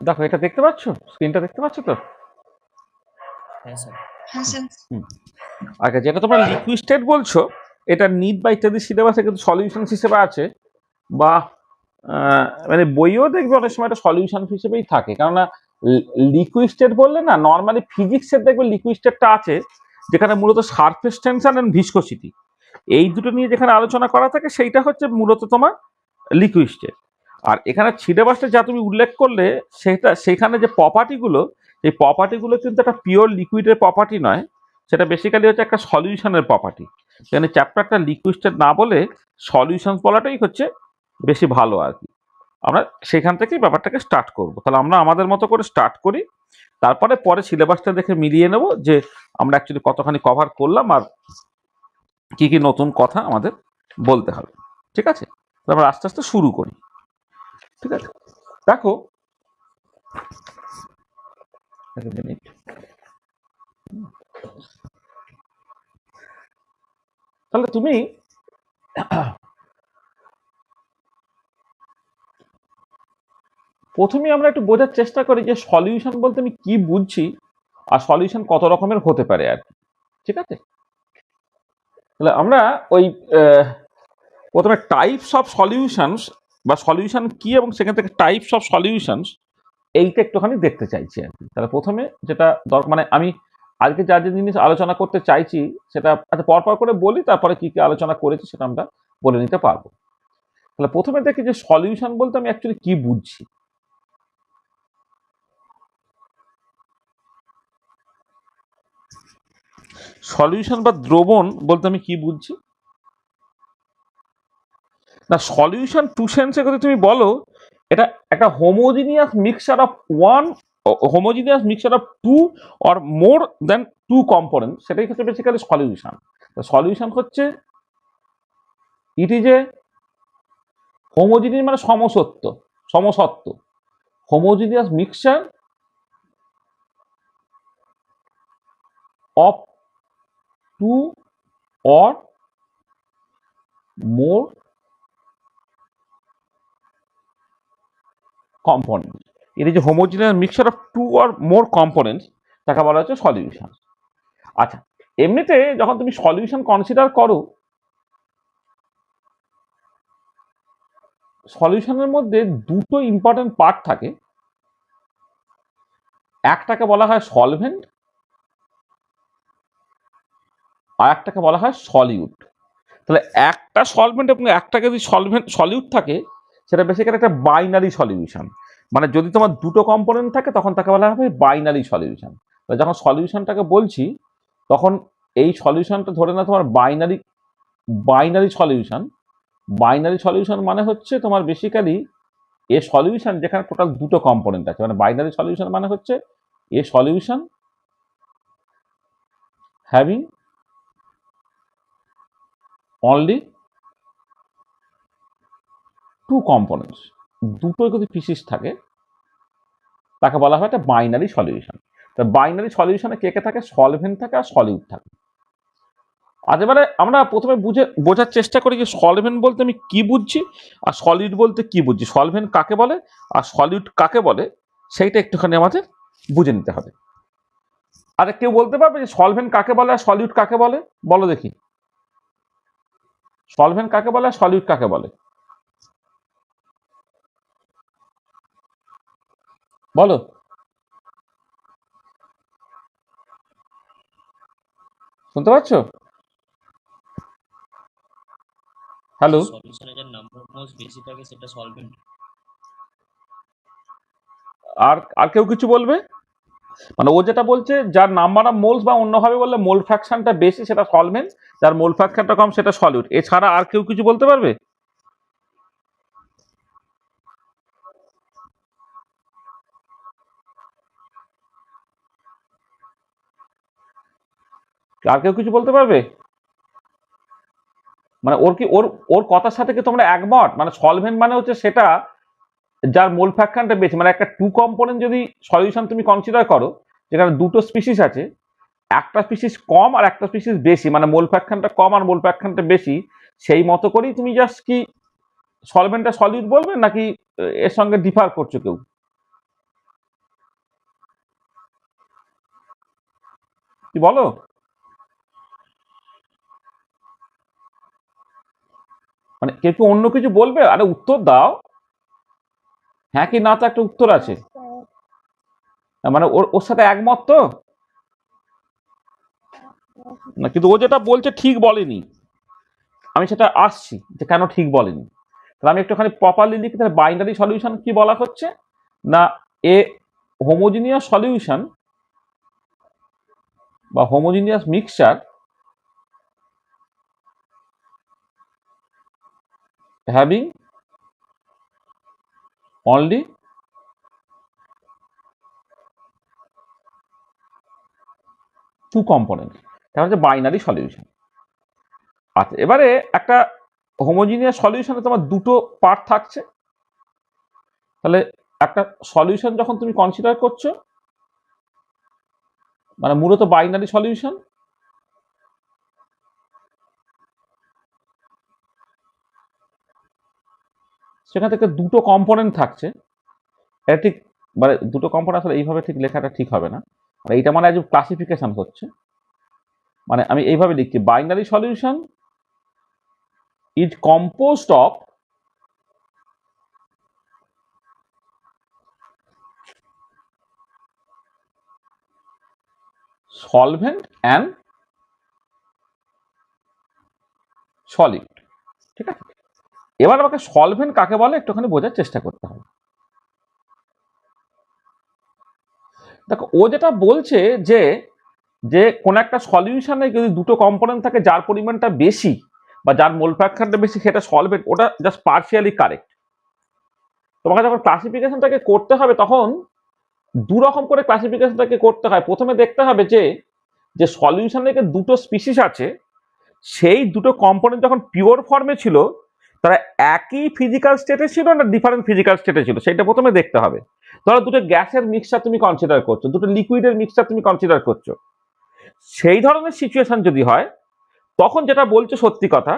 দেখো এটা দেখতে পাচ্ছ, স্ক্রিনটা দেখতে পাচ্ছ তো? হ্যাঁ স্যার। হ্যাঁ স্যার। আচ্ছা, যেটা তোমরা লিকুইড স্টেট বলছো, এটা নিট বা ইত্যাদি সিলেবাসে কিন্তু সলিউশন হিসেবে আছে, বা মানে বইও দেখবে অনেক সময় এটা সলিউশন হিসেবেই থাকে। কেননা লিকুইড স্টেট বললে না, নর্মালি ফিজিক্সের দেখবে লিকুইড স্টেটটা আছে, যেখানে মূলত সারফেস টেনশন এন্ড ভিসকোসিটি এই দুটো নিয়ে যেখানে আলোচনা করা থাকে, সেইটা হচ্ছে মূলত তোমার লিকুইড স্টেট। আর এখানে সিলেবাসটা যা তুমি উল্লেখ করলে, সেখানে যে প্রপার্টিগুলো, এই প্রপার্টিগুলো কিন্তু একটা পিওর লিকুইডের প্রপার্টি নয়, সেটা বেসিক্যালি হচ্ছে একটা সলিউশনের প্রপার্টি। এখানে চ্যাপ্টারটা লিকুইড স্টেট না বলে সলিউশন বলাটাই হচ্ছে বেশি ভালো আর কি। আমরা সেখান থেকেই ব্যাপারটাকে স্টার্ট করব। তাহলে আমরা আমাদের মতো করে স্টার্ট করি, তারপরে পরে সিলেবাসটা দেখে মিলিয়ে নেব যে আমরা অ্যাকচুয়ালি কতখানি কভার করলাম আর কি কি নতুন কথা আমাদের বলতে হবে। ঠিক আছে, আমরা আস্তে আস্তে শুরু করি। ঠিক আছে, দেখো এক মিনিট। তাহলে তুমি প্রথমে আমরা একটু বোঝার চেষ্টা করি যে সলিউশন বলতে আমি কি বুঝছি, আর সলিউশন কত রকমের হতে পারে আর কি। ঠিক আছে, তাহলে আমরা ওই প্রথমে টাইপস অফ সলিউশনস, বা সলিউশন কি এবং সেখান থেকে টাইপস অফ সলিউশনস, এইটা একটুখানি দেখতে চাইছি আর কি। তাহলে প্রথমে যেটা দরকার, মানে আমি আজকে যা যে জিনিস আলোচনা করতে চাইছি সেটা আচ্ছা পরপর করে বলি, তারপরে কি কি আলোচনা করেছি সেটা আমরা বলে নিতে পারবো। তাহলে প্রথমে দেখি যে সলিউশন বলতে আমি অ্যাকচুয়ালি কি বুঝছি। সলিউশন বা দ্রবণ বলতে আমি কি বুঝছি না, সলিউশন টু সেন্সে যদি তুমি বলো, এটা একটা homogeneous mixture of one, homogeneous mixture of two or more than two component, সেটাই হচ্ছে বেসিক্যালি সলিউশন। সলিউশন হচ্ছে ইট ইজ এ হোমোজিনিয়াস মানে সমসত্ব, সমসত্ব, homogeneous mixture of two or more component. এটা যে homogeneous mixture of two or more components, তাকে বলা হচ্ছে সলিউশন। আচ্ছা, এমনিতে যখন তুমি সলিউশন কনসিডার করো, সলিউশনের মধ্যে দুটো ইম্পর্টেন্ট পার্ট থাকে। একটাকে বলা হয় সলভেন্ট, আর একটাকে বলা হয় সলিউট। তাহলে একটা সলভেন্ট এবং একটা যদি সলিউট থাকে, সেটা বেসিক্যালি একটা বাইনারি সলিউশন। মানে যদি তোমার দুটো কম্পোনেন্ট থাকে তখন তাকে বলা হবে বাইনারি সলিউশন। যখন সলিউশনটাকে বলছি, তখন এই সলিউশনটা ধরে না তোমার binary, binary solution. Binary solution মানে হচ্ছে তোমার বেসিক্যালি এ সলিউশন যেখানে টোটাল দুটো কম্পোনেন্ট আছে। মানে বাইনারি সলিউশন মানে হচ্ছে a solution having only two components, দুটোই যদি পিসিস থাকে তাকে বলা হয় একটা বাইনারি সলিউশন। তো বাইনারি সলিউশনে কে কে থাকে? সলভেন্ট থাকে আর সলিউট থাকে। আজ এবারে আমরা প্রথমে বোঝার চেষ্টা করি যে সলভেন্ট বলতে আমি কি বুঝছি আর সলিউট বলতে কি বুঝছি, সলভেন্ট কাকে বলে আর সলিউট কাকে বলে, সেইটা একটুখানি আমাদের বুঝে নিতে হবে। আরে কেউ বলতে পারবে যে সলভেন্ট কাকে বলে আর সলিউট কাকে বলে? বলো দেখি, সলভেন্ট কাকে বলে আর সলিউট কাকে বলে? বলো, শুনতে পাচ্ছ? হ্যালো, সলিউশনে যার নাম্বার অফ মোলস বেশি থাকে সেটা সলভেন্ট। আর আর কেউ কিছু বলবে? মানে ও যেটা বলছে যার নাম্বার অফ মোলস, বা অন্যভাবে বললে মোল ফ্র্যাকশনটা বেশি সেটা সলভেন্ট, যার মোল ফ্র্যাকশনটা কম সেটা সলিউট। এছাড়া আর কেউ কিছু বলতে পারবে? আর কেউ কিছু বলতে পারবে? মানে ওর কি ওর ওর কথার সাথে কি তোমরা একমত? মানে সলভেন্ট মানে হচ্ছে সেটা যার মোল ফ্র্যাকশনটা বেশি। মানে একটা টু কম্পোনেন্ট যদি সলিউশন তুমি কনসিডার করো, যেখানে দুটো স্পিসিস আছে, একটা স্পিসিস কম আর একটা স্পিসিস বেশি, মানে মোল ফ্র্যাকশনটা কম আর মোল ফ্র্যাকশনটা বেশি, সেই মতো করেই তুমি জাস্ট কি সলভেন্টটা সলিউট বলবে, নাকি এর সঙ্গে ডিফার করছো কেউ? কি বলো? মানে কেউ কি অন্য কিছু বলবে? আরে উত্তর দাও, হ্যাঁ কি না তো একটা উত্তর আছে। মানে ওর ওর সাথে একমত তো না, কিন্তু ও যেটা বলছে ঠিক বলেনি, আমি সেটা আসছি যে কেন ঠিক বলেনি। তাহলে আমি একটুখানি প্রপারলি লিখি, তাহলে বাইনারি সলিউশন কি বলা হচ্ছে না, এ হোমোজিনিয়াস সলিউশন বা homogeneous mixture having only two component, এটা হচ্ছে বাইনারি সলিউশন। আচ্ছা, এবারে একটা হোমোজিনিয়াস সলিউশনে তোমার দুটো পার্ট থাকছে, তাহলে একটা সলিউশন যখন তুমি কনসিডার করছো, মানে মূলত বাইনারি সলিউশন, সেখান থেকে দুটো কম্পোনেন্ট থাকছে। এটা ঠিক, মানে দুটো কম্পোনেন্ট আসলে এইভাবে ঠিক লেখাটা ঠিক হবে না, মানে এইটা মানে একদম ক্লাসিফিকেশন হচ্ছে। মানে আমি এইভাবে লিখছি, binary solution is composed of solvent and solid. ঠিক আছে, এবার আমাকে সলভেন্ট কাকে বলে একটুখানি বোঝার চেষ্টা করতে হবে। দেখো, ও যেটা বলছে যে যে কোন একটা সলিউশনে যদি দুটো কম্পোনেন্ট থাকে, যার পরিমাণটা বেশি বা যার মোল ফ্র্যাকশনটা বেশি সেটা সলভেন্ট, ওটা জাস্ট পার্শিয়ালি কারেক্ট। তোমাকে যখন ক্লাসিফিকেশনটাকে করতে হবে তখন দু রকম করে ক্লাসিফিকেশনটাকে করতে হয়। প্রথমে দেখতে হবে যে যে সলিউশনের দুটো স্পিসিস আছে, সেই দুটো কম্পোনেন্ট যখন পিওর ফর্মে ছিল তারা একই ফিজিক্যাল স্টেটে ছিল না ডিফারেন্ট ফিজিক্যাল স্টেটে ছিল, সেটা প্রথমে দেখতে হবে। ধরো দুটো গ্যাসের মিক্সচার তুমি কনসিডার করছো, দুটো লিকুইডের মিক্সচার তুমি কনসিডার করছো, সেই ধরনের সিচুয়েশন যদি হয় তখন যেটা বলছো সত্যি কথা,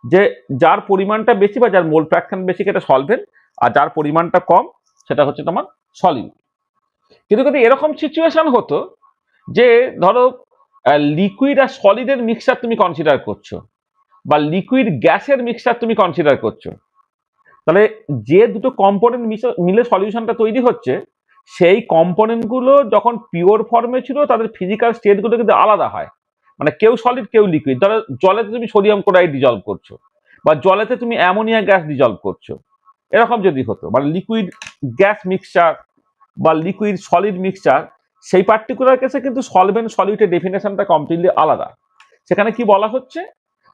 যে যার পরিমাণটা বেশি বা যার মোল ফ্র্যাকশন বেশি সেটা সলভেন্ট, আর যার পরিমাণটা কম সেটা হচ্ছে তোমার সলিড। কিন্তু যদি এরকম সিচুয়েশন হতো যে ধরো লিকুইড আর সলিডের মিক্সচার তুমি কনসিডার করছো বা লিকুইড গ্যাসের মিক্সচার তুমি কনসিডার করছো, তাহলে যে দুটো কম্পোনেন্ট মিলে সলিউশনটা তৈরি হচ্ছে, সেই কম্পোনেন্টগুলো যখন পিওর ফর্মে ছিল তাদের ফিজিক্যাল স্টেটগুলো কিন্তু আলাদা হয়। মানে কেউ সলিড কেউ লিকুইড। ধরো জলেতে তুমি সোডিয়াম ক্লোরাইড ডিজলভ করছো বা জলেতে তুমি অ্যামোনিয়া গ্যাস ডিজলভ করছো, এরকম যদি হতো মানে লিকুইড গ্যাস মিক্সচার বা লিকুইড সলিড মিক্সচার, সেই পার্টিকুলার কেসে কিন্তু সলভেন্ট সলিউটের ডেফিনেশনটা কমপ্লিটলি আলাদা। সেখানে কি বলা হচ্ছে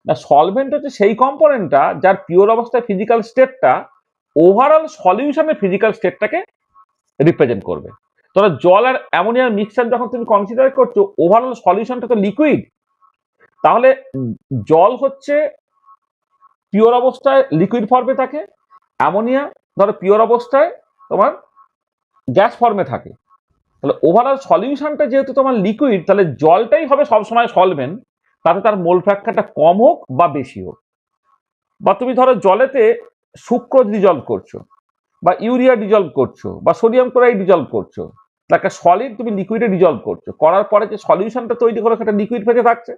না, সলভেন্ট হচ্ছে সেই কম্পোনেন্টটা যার পিওর অবস্থায় ফিজিক্যাল স্টেটটা ওভারঅল সলিউশনের ফিজিক্যাল স্টেটটাকে রিপ্রেজেন্ট করবে। ধরো জল আর অ্যামোনিয়ার মিক্সচার যখন তুমি কনসিডার করছো, ওভারঅল সলিউশনটা তো লিকুইড, তাহলে জল হচ্ছে পিওর অবস্থায় লিকুইড ফর্মে থাকে, অ্যামোনিয়া ধরো পিওর অবস্থায় তোমার গ্যাস ফর্মে থাকে। তাহলে ওভারঅল সলিউশনটা যেহেতু তোমার লিকুইড, তাহলে জলটাই হবে সবসময় সলভেন্ট, তাতে তার মোল ফ্র্যাকশনটা কম হোক বা বেশি হোক। বা তুমি ধরো জলেতে সুক্রোজ ডিজলভ করছো বা ইউরিয়া ডিজলভ করছো বা সোডিয়াম ক্লোরাইড ডিজলভ করছো, একটা সলিড তুমি লিকুইডে ডিজলভ করছো, করার পরে যে সলিউশনটা তৈরি করে সেটা লিকুইড ফেজে থাকছে।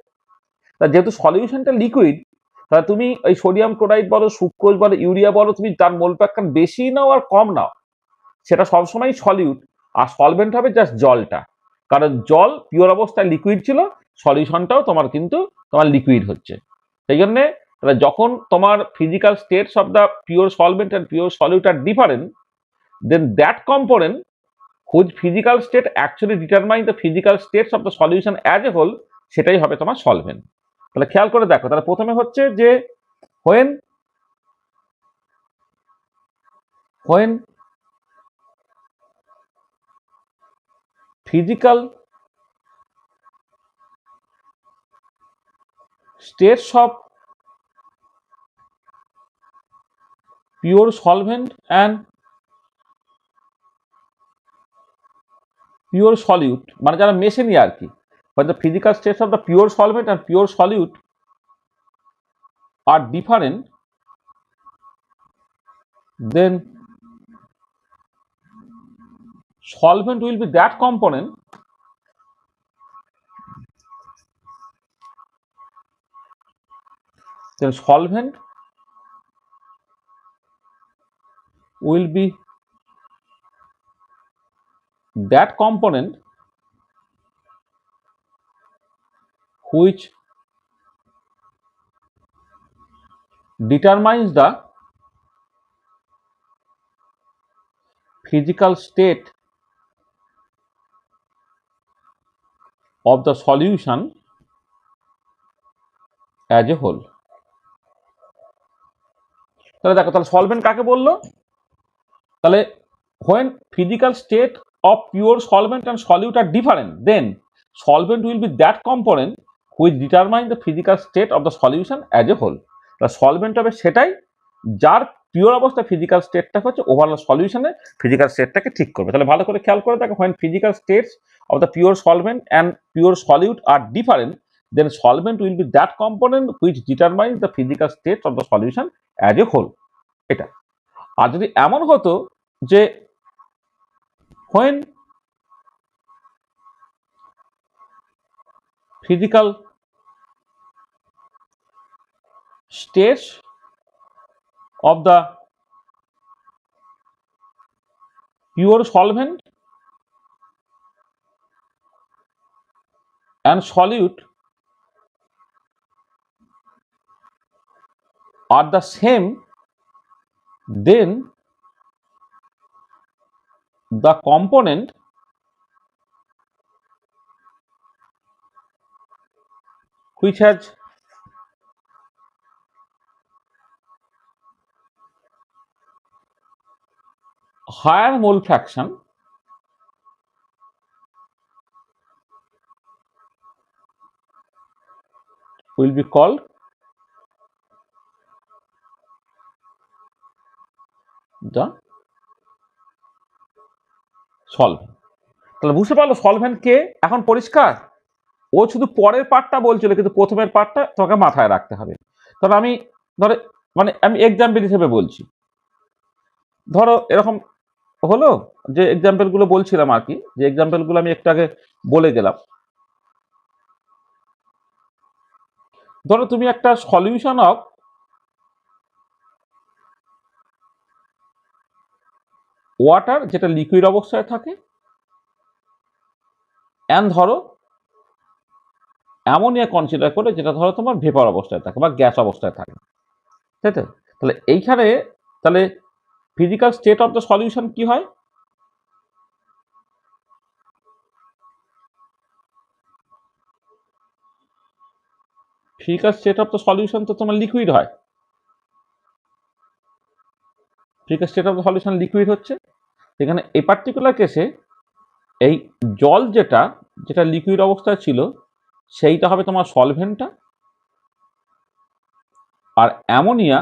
তা যেহেতু সলিউশনটা লিকুইড, তাহলে তুমি ওই সোডিয়াম ক্লোরাইড বলো, সুক্রোজ বলো, ইউরিয়া বলো, তুমি তার মোল ফ্র্যাকশন বেশি নাও আর কম নাও, সেটা সবসময় সলিউট। আর সলভেন্ট হবে জাস্ট জলটা, কারণ জল পিওর অবস্থায় লিকুইড ছিল, সলিউশনটাও তোমার কিন্তু তোমার লিকুইড হচ্ছে। সেই জন্যে যখন তোমার physical states of the pure solvent and pure solute are different, then that component whose physical state actually determine the physical states of the solution as a whole, সেটাই হবে তোমার সলভেন্ট। তাহলে খেয়াল করে দেখো, তাহলে প্রথমে হচ্ছে যে when physical states of pure solvent and pure solute, মানে যারা মেশে নিয়ে আর কি, when the physical states of the pure solvent and pure solute are different, then solvent will be that component then solvent will be that component which determines the physical state of the solution as a whole. তাহলে দেখো, তাহলে solvent কাকে বললো? তাহলে when physical state of pure solvent and solute are different, then solvent will be that component which determine the physical state of the solution as a whole. তাহলে solvent হবে সেটাই যার পিওর অবস্থা ফিজিক্যাল স্টেটটা হচ্ছে overall সলিউশনে physical স্টেটটাকে ঠিক করবে। তাহলে ভালো করে খেয়াল করে দেখো, when physical states of the pure solvent and pure solute are different, then solvent will be that component which determines the physical state of the solution as a whole. এটা। আর যদি এমন হতো যে when physical states of the pure solvent and solute are the same, then the component which has higher mole fraction will be called the solvent. তাহলে বুঝতে পারলো solvent কে? এখন পরিষ্কার? ও শুধু পরের পার্টটা বলছিল, কিন্তু প্রথমের পার্টটা তোমাকে মাথায় রাখতে হবে। তবে আমি আমি এক্সাম্পল হিসেবে বলছি। ধরো এরকম হলো যে এক্সাম্পল গুলো বলছিলাম আর কি, যে এক্সাম্পল গুলো আমি একটু আগে বলে গেলাম। ধরো তুমি একটা সলিউশন অফ ওয়াটার যেটা লিকুইড অবস্থায় থাকে, এন্ড ধরো অ্যামোনিয়া কনসিডার করে যেটা ধরো তোমার ভেপার অবস্থায় থাকে বা গ্যাস অবস্থায় থাকে, তাই তো? তাহলে এইখানে তাহলে physical state of the solution কি হয়? Physical state of the solution তো তোমার লিকুইড হয়। Physical state of the solution liquid হচ্ছে। এখানে এই পার্টিকুলার কেসে এই জল যেটা যেটা লিকুইড অবস্থায় ছিল সেইটা হবে তোমার সলভেন্টটা, আর অ্যামোনিয়া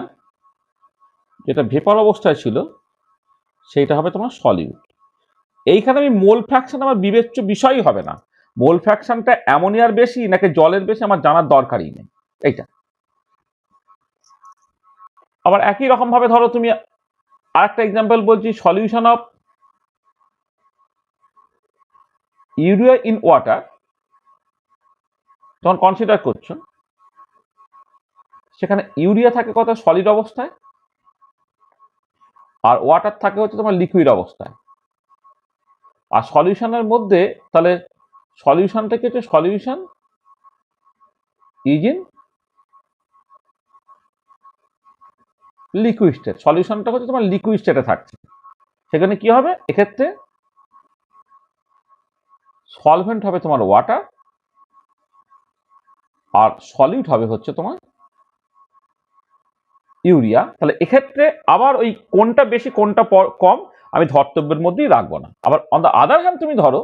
যেটা ভেপার অবস্থায় ছিল সেইটা হবে তোমার সলিউট। এইখানে আমি মোল ফ্র্যাকশন আমার বিবেচ্য বিষয়ই হবে না। মোল ফ্র্যাকশনটা অ্যামোনিয়ার বেশি নাকি জলের বেশি আমার জানার দরকারই নেই। এইটা আবার একই রকম ভাবে ধরো তুমি আরেকটা এক্সাম্পল বলছি, solution of urea in water যখন কনসিডার করছো, সেখানে ইউরিয়া থাকে কত সলিড অবস্থায়, আর ওয়াটার থাকে হচ্ছে তোমার লিকুইড অবস্থায়। আর সলিউশনের মধ্যে তাহলে সলিউশনটা কি হচ্ছে? Solution is in liquid state. সলিউশনটা হচ্ছে তোমার লিকুইড স্টেটে থাকছে। সেখানে কি হবে? এক্ষেত্রে সলভেন্ট হবে তোমার ওয়াটার, আর সলিউট হবে হচ্ছে তোমার ইউরিয়া। তাহলে এক্ষেত্রে আবার ওই কোনটা বেশি কোনটা কম আমি ধর্তব্যের মধ্যেই রাখবো না। আবার অন দ্য আদার হ্যান্ড তুমি ধরো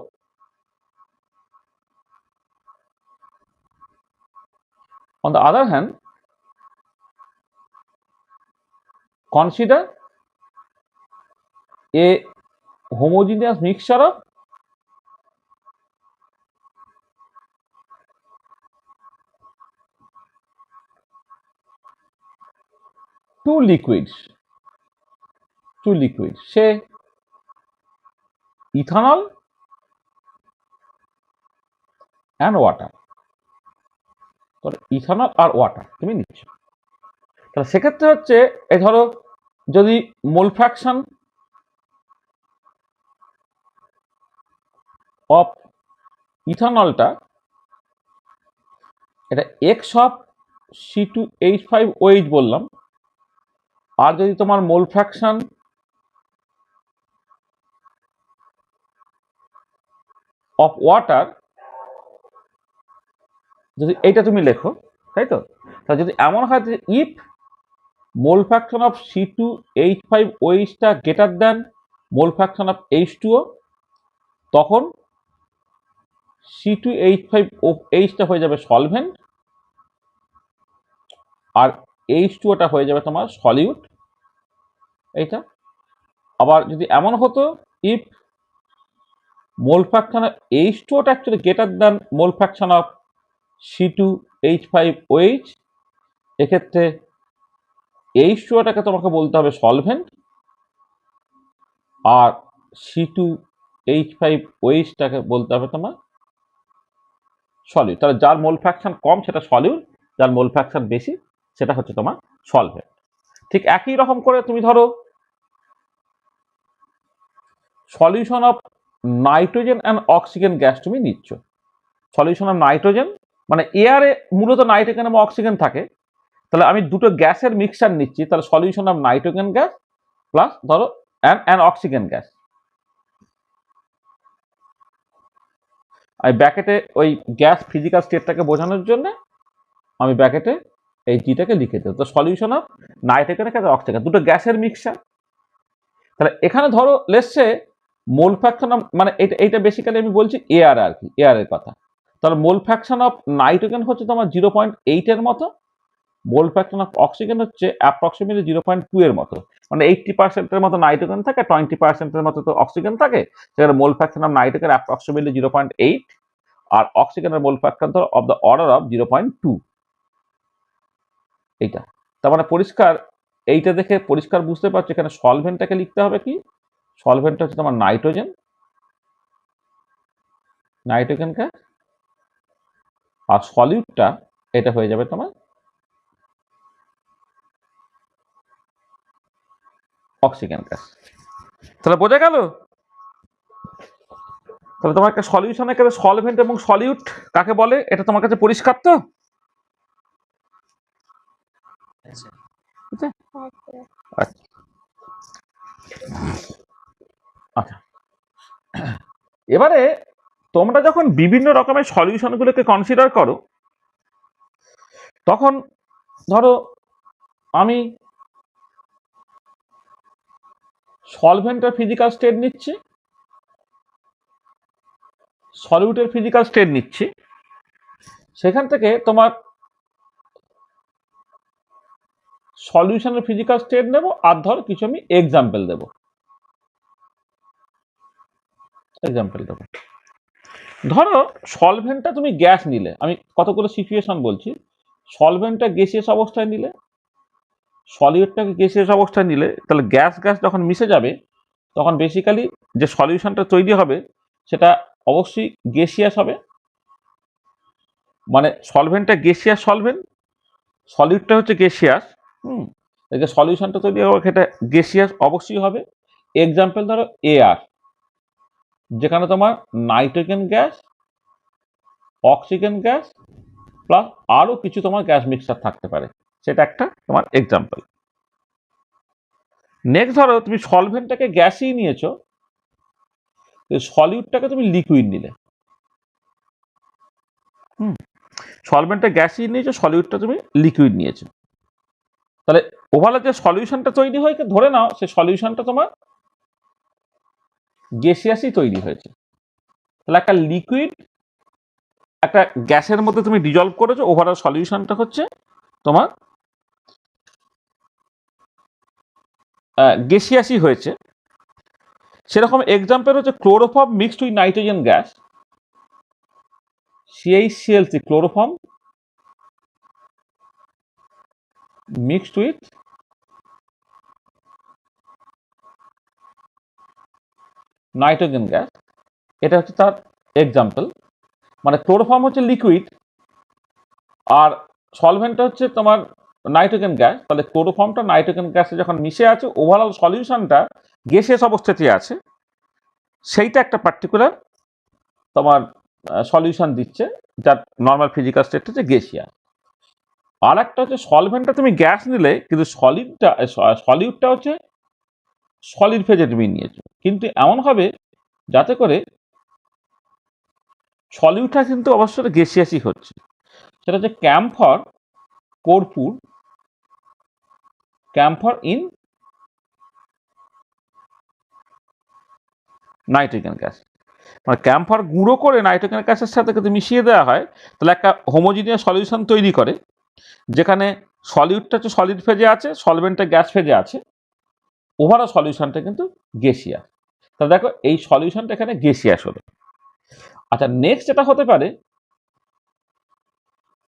on the other hand consider a homogeneous mixture of two liquids, say ethanol and water। Ethanol আর ওয়াটার তুমি নিচ্ছ। তাহলে সেক্ষেত্রে হচ্ছে এই ধরো যদি মোল ফ্র্যাকশন অফ ইথানলটা এটা এক্স অফ C2H5OH বললাম, আর যদি তোমার মোল ফ্র্যাকশন অফ ওয়াটার যদি এইটা তুমি লেখো, তাই তো, তাহলে যদি এমন হয় যে if mole fraction of C2H5OH টা greater than mole fraction of H2O, তখন C2H5OH হয়ে যাবে সলভেন্ট আর H2O হয়ে যাবে তোমার সলিউট। এইটা আবার যদি এমন হতো if mole fraction of H2O actually greater than mole fraction of C2H5OH, এক্ষেত্রে H2O তোমাকে বলতে হবে সলভেন্ট আর C2H5OH বলতে হবে তোমার সলিউট। তাহলে যার মোল ফ্র্যাকশন কম সেটা সলিউট, যার মোল ফ্র্যাকশন বেশি সেটা হচ্ছে তোমার সলভেন্ট। ঠিক একই রকম করে তুমি ধরো solution of nitrogen and oxygen gas তুমি নিচ্ছ। সলিউশন অফ নাইট্রোজেন মানে এয়ারে মূলত নাইট্রোজেন এবং অক্সিজেন থাকে, তাহলে আমি দুটো গ্যাসের মিক্সচার নিচ্ছি, তাহলে solution of nitrogen gas plus ধরো অ্যান্ড অক্সিজেন গ্যাস। আমি ব্র্যাকেটে ওই গ্যাস ফিজিক্যাল স্টেটটাকে বোঝানোর জন্য আমি ব্র্যাকেটে এই জিটাকে লিখে দেবো। তো solution of nitrogen gas oxygen দুটো গ্যাসের মিক্সচার। তাহলে এখানে ধরো লেটসে মোল ফ্র্যাকশন অফ মানে এইটা বেসিক্যালি আমি বলছি এয়ার আর কি, এয়ারের কথা। তাহলে মোল ফ্র্যাকশন অফ নাইট্রোজেন হচ্ছে তোমার 0.8 এর মতো, মোল ফ্র্যাকশন অফ অক্সিজেন হচ্ছে অ্যাপ্রক্সিমেটলি 0.2 এর মতো। মানে 80% মতো নাইট্রোজেন থাকে, 20% মতো তো অক্সিজেন থাকে, সেখানে মোল ফ্র্যাকশন অফ নাইট্রোজেন অ্যাপ্রক্সিমেটলি 0.8 আর অক্সিজেনের মোল ফ্র্যাকশন ধরো অফ দ্য অর্ডার অফ 0.2। এইটা তার মানে পরিষ্কার, এইটা দেখে পরিষ্কার বুঝতে পারছো এখানে সলভেন্টটাকে লিখতে হবে কি, সলভেন্টটা হচ্ছে তোমার নাইট্রোজেন গ্যাস, আর সলিউটটা এটা হয়ে যাবে তোমার অক্সিজেন গ্যাস। তাহলে বোঝা গেল? তাহলে তোমার একটা সলিউশনের কাছে সলভেন্ট এবং সলিউট কাকে বলে এটা তোমার কাছে পরিষ্কার তো? আচ্ছা, এবারে তোমরা যখন বিভিন্ন রকমের সলিউশনগুলোকে কনসিডার করো, তখন ধরো আমি সলভেন্টের ফিজিক্যাল স্টেট নিচ্ছি, সলিউটের ফিজিক্যাল স্টেট নিচ্ছি, সেখান থেকে তোমার সলিউশনের ফিজিক্যাল স্টেট নেব আর ধরো কিছু আমি এক্সাম্পল দেব। ধরো সলভেন্টটা তুমি গ্যাস নিলে, আমি কতগুলো সিচুয়েশন বলছি। সলভেন্টটা গ্যাসিয়াস অবস্থায় নিলে, সলিউটটাকে গ্যাসিয়াস অবস্থায় নিলে, তাহলে গ্যাস গ্যাস যখন মিশে যাবে তখন বেসিক্যালি যে সলিউশনটা তৈরি হবে সেটা অবশ্যই গ্যাসিয়াস হবে। মানে সলভেন্টটা গ্যাসিয়াস সলভেন্ট, সলিউটটা হচ্ছে গ্যাসিয়াস। যে সলিউশনটা তৈরি হবে সেটা গ্যাসিয়াস অবশ্যই হবে। এক্সাম্পল ধরো এয়ার, যেখানে তোমার nitrogen gas, oxygen gas plus আরো কিছু তোমার গ্যাস মিক্সচার থাকতে পারে, সেটা একটা তোমার এক্সাম্পল। নেক্সট ধরো তুমি সলভেন্টটাকে গ্যাসই নিয়েছো, সলিউটটাকে তুমি লিকুইড নিলে। সলভেন্টটা গ্যাসই নিয়েছো, সলিউটটা তুমি লিকুইড নিয়েছো, তাহলে ওভারঅল যে সলিউশনটা তৈরি হয়েছে ধরে নাও সেই সলিউশনটা তোমার গ্যাসিয়াসই তৈরি হয়েছে। তাহলে একটা লিকুইড একটা গ্যাসের মধ্যে তুমি ডিজলভ করেছো, ওভারঅল সলিউশনটা হচ্ছে তোমার গ্যাসিয়াসই হয়েছে। সেরকম এক্সাম্পল হচ্ছে chloroform mixed with nitrogen gas, CH3, chloroform mixed with nitrogen gas, এটা হচ্ছে তার এক্সাম্পল। মানে ক্লোরোফর্ম হচ্ছে লিকুইড আর সলভেন্টটা হচ্ছে তোমার নাইট্রোজেন গ্যাস, তাহলে ক্লোরোফর্মটা নাইট্রোজেন গ্যাসে যখন মিশে আছে, ওভারঅল সলিউশনটা গ্যাসিয়াস অবস্থাতে আছে, সেইটা একটা পার্টিকুলার তোমার সলিউশন দিচ্ছে, যার নর্মাল ফিজিক্যাল স্টেট হচ্ছে গ্যাসিয়াস। আর একটা হচ্ছে সলভেন্টটা তুমি গ্যাস নিলে, কিন্তু সলিউটটা হচ্ছে সলিড ফেজে তুমি নিয়েছো, কিন্তু এমন হবে যাতে করে সলিউটটা কিন্তু অবশ্যই গ্যাসিয়াসই হচ্ছে। সেটা হচ্ছে ক্যাম্ফর কর্পূর, ক্যাম্ফর ইন নাইট্রোজেন গ্যাস, মানে ক্যাম্ফর গুঁড়ো করে নাইট্রোজেন গ্যাসের সাথে যদি মিশিয়ে দেওয়া হয়, তাহলে একটা হোমোজিনিয়াস সলিউশন তৈরি করে, যেখানে সলিউটটা হচ্ছে সলিড ফেজে আছে, সলভেন্টটা গ্যাস ফেজে আছে, ওভারঅল সলিউশনটা কিন্তু গ্যাসিয়াস। তাহলে দেখো এই সলিউশনটা এখানে গ্যাসিয়াস হলো। আচ্ছা, নেক্সট যেটা হতে পারে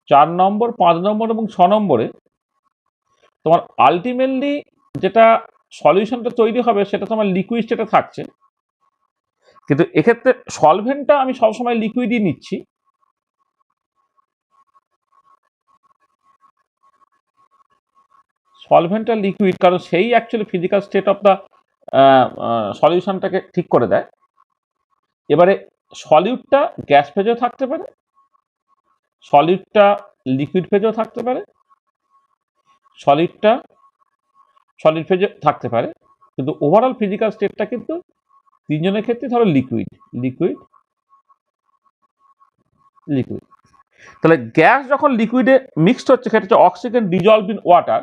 4 নম্বর, 5 নম্বর এবং 6 নম্বরে তোমার আলটিমেটলি যেটা সলিউশনটা তৈরি হবে সেটা তোমার লিকুইড স্টেটে থাকছে, কিন্তু এক্ষেত্রে সলভেন্টটা আমি সবসময় লিকুইডই নিচ্ছি। সলভেন্টটা লিকুইড, কারণ সেই actually physical state of the সলিউশনটাকে ঠিক করে দেয়। এবারে সলিউটটা গ্যাস ফেজেও থাকতে পারে, সলিডটা লিকুইড ফেজেও থাকতে পারে, সলিডটা সলিড ফেজে থাকতে পারে, কিন্তু ওভারঅল ফিজিক্যাল স্টেটটা কিন্তু তিনজনের ক্ষেত্রে ধরো লিকুইড লিকুইড লিকুইড। তাহলে গ্যাস যখন লিকুইডে মিক্সড হচ্ছে, সেটা হচ্ছে অক্সিজেন ডিজলভ ইন ওয়াটার।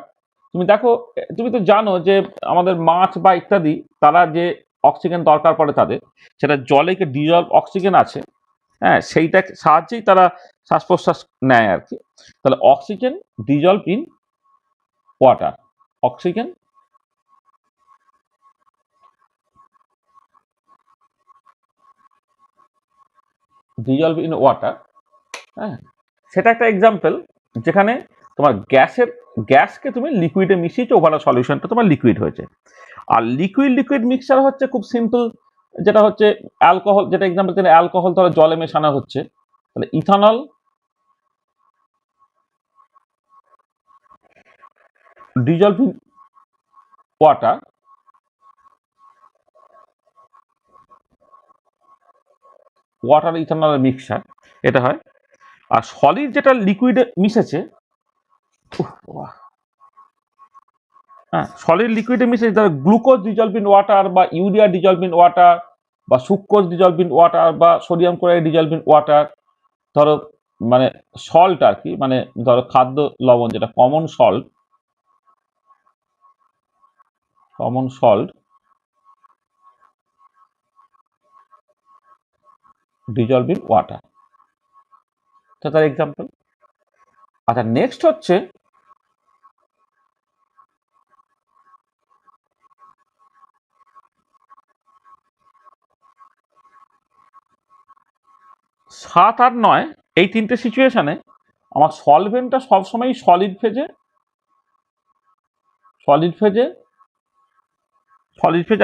তুমি দেখো, তুমি তো জানো যে আমাদের মাছ বা ইত্যাদি, তারা যে অক্সিজেন দরকার পড়ে তাদের, সেটা জলে যে ডিজলভ অক্সিজেন আছে, হ্যাঁ, সেইটা সাহায্যেই তারা শ্বাস প্রশ্বাস নেয় আর কি। তাহলে oxygen dissolve in water, oxygen dissolve in water, হ্যাঁ, সেটা একটা এক্সাম্পল যেখানে তোমার গ্যাসকে তুমি লিকুইডে মিশিয়েছো, ওভারঅল সলিউশনটা তোমার লিকুইড হয়েছে। আর লিকুইড মিক্সচার হচ্ছে খুব সিম্পল, যেটা হচ্ছে অ্যালকোহল, যেটা এক্সাম্পল অ্যালকোহল ধরো জলে মেশানো হচ্ছে, তাহলে ethanol dissolve in water, water ইথানলের মিক্সচার, এটা হয়। আর সলিড যেটা লিকুইডে মিশেছে, হ্যাঁ, সলিড লিকুইডে মিশেছে, ধরো গ্লুকোজ ডিজলভ ইন ওয়াটার, বা ইউরিয়া ডিজলভ ইন ওয়াটার, বা সুক্রোজ ডিজলভ ইন ওয়াটার, বা sodium chloride dissolved in water, ধরো মানে সল্ট আর কি, মানে ধরো খাদ্য লবণ, যেটা common salt dissolved in water, তার এক্সাম্পল। আচ্ছা, নেক্সট হচ্ছে সাত আর নয়, এই তিনটে সিচুয়েশনে আমার সলভেন্টটা সবসময় সলিড ফেজে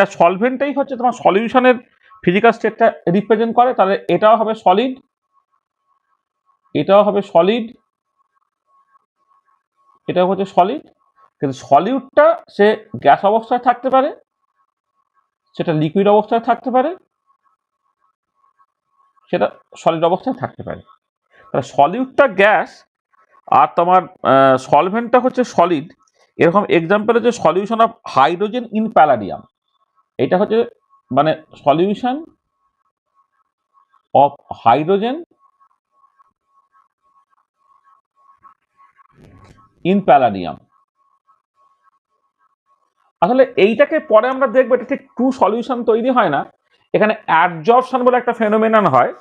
আর সলভেন্টটাই হচ্ছে তোমার সলিউশনের ফিজিক্যাল স্টেটটা রিপ্রেজেন্ট করে। তাহলে এটাও হবে সলিড, এটাও হচ্ছে সলিড, কিন্তু সলিউটটা সে গ্যাস অবস্থায় থাকতে পারে, সেটা লিকুইড অবস্থায় থাকতে পারে, সেটা সলিড অবস্থায় থাকতে পারে। তাহলে সলিউটটা গ্যাস আর তোমার সলভেন্টটা হচ্ছে সলিড। এরকম এক্সাম্পল হচ্ছে solution of hydrogen in palladium, এটা হচ্ছে মানে solution of hydrogen in palladium. আসলে এইটাকে পরে আমরা দেখবো, এটা ঠিক ট্রু সলিউশন তৈরি হয় না, এখানে অ্যাডজর্পশন বলে একটা ফেনোমেনন হয়,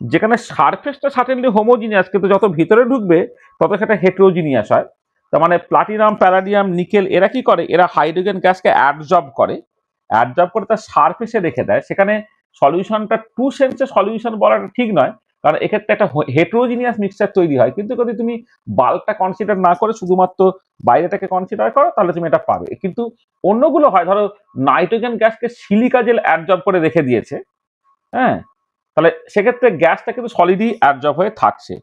যেখানে সারফেসটা সার্টেনলি হোমোজিনিয়াস, কিন্তু যত ভিতরে ঢুকবে তত সেটা হেটেরোজিনিয়াস হয়। তার মানে প্লাটিনাম, প্যালাডিয়াম, নিকেল, এরা কি করে, এরা হাইড্রোজেন গ্যাসকে অ্যাডজর্ব করে তার সারফেসে রেখে দেয়। সেখানে সলিউশনটা ট্রু সেন্সে সলিউশন বলাটা ঠিক নয়, কারণ এক্ষেত্রে একটা হেটেরোজিনিয়াস মিক্সচার তৈরি হয়। কিন্তু যদি তুমি বাল্কটা কনসিডার না করে শুধুমাত্র বাইরেটাকে কনসিডার করো, তাহলে তুমি এটা পাবে। কিন্তু অন্যগুলো হয়, ধরো নাইট্রোজেন গ্যাসকে সিলিকা জেল অ্যাডজর্ব করে রেখে দিয়েছে, হ্যাঁ, তাহলে সেক্ষেত্রে গ্যাসটা কিন্তু সলিডই অ্যাডজর্ব হয়ে থাকছে।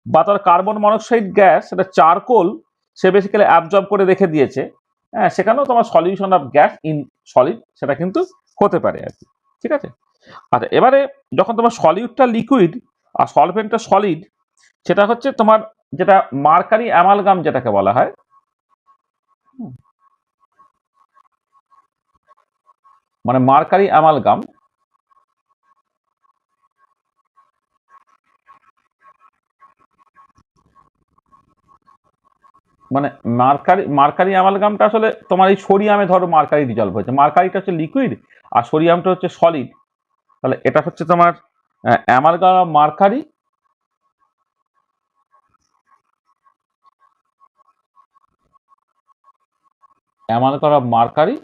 বা তার কার্বন মনোক্সাইড গ্যাস, সেটা চারকোল সে বেসিক্যালি অ্যাবজর্ব করে রেখে দিয়েছে, হ্যাঁ, সেখানেও তোমার solution of gas in solid সেটা কিন্তু হতে পারে আর কি। ঠিক আছে। আচ্ছা, এবারে যখন তোমার সলিউটটা লিকুইড আর সলভেন্টটা সলিড, সেটা হচ্ছে তোমার যেটা মার্কারি অ্যামালগাম যেটাকে বলা হয়, মানে মার্কারি অ্যামালগাম, মানে মার্কারি অ্যামালগামটা আসলে তোমার এই সোডিয়ামে ধরো মার্কারি ডিজলভ হয়েছে, মার্কারিটা হচ্ছে লিকুইড আর সোডিয়ামটা হচ্ছে সলিড, তাহলে এটা হচ্ছে তোমার amalgam of mercury amalgam of mercury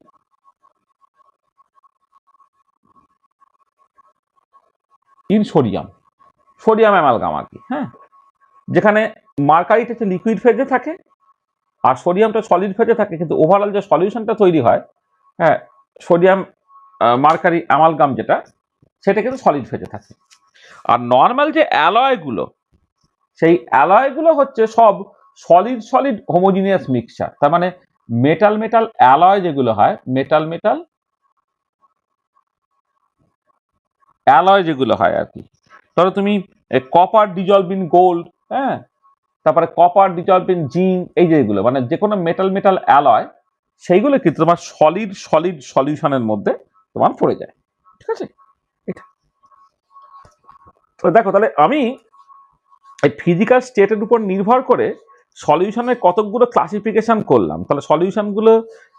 in sodium, sodium amalgam আর কি। হ্যাঁ, যেখানে মার্কারিটা হচ্ছে লিকুইড ফেজে থাকে আর সোডিয়ামটা সলিড ফেজে থাকে, কিন্তু ওভারঅল যে সলিউশনটা তৈরি হয়, হ্যাঁ, সোডিয়াম মার্কারি অ্যামালগাম যেটা, সেটা কিন্তু সলিড ফেজে থাকে। আর নর্মাল যে অ্যালয়গুলো, সেই অ্যালয়গুলো হচ্ছে সব সলিড সলিড হোমোজিনিয়াস মিক্সচার, তার মানে মেটাল মেটাল অ্যালয় যেগুলো হয়, মেটাল মেটাল অ্যালয় যেগুলো হয় আর কি। ধরো তুমি কপার ডিজলভ ইন গোল্ড, হ্যাঁ, তারপরে কপার ডিজলভ ইন জিঙ্ক, এই যেগুলো মানে যে কোনো মেটাল মেটাল অ্যালয়, সেইগুলো কিন্তু তোমার সলিড সলিড সলিউশনের মধ্যে তোমার পড়ে যায়। ঠিক আছে, এটা তো দেখো, তাহলে আমি এই ফিজিক্যাল স্টেটের উপর নির্ভর করে সলিউশনের কতকগুলো ক্লাসিফিকেশন করলাম। তাহলে সলিউশনগুলো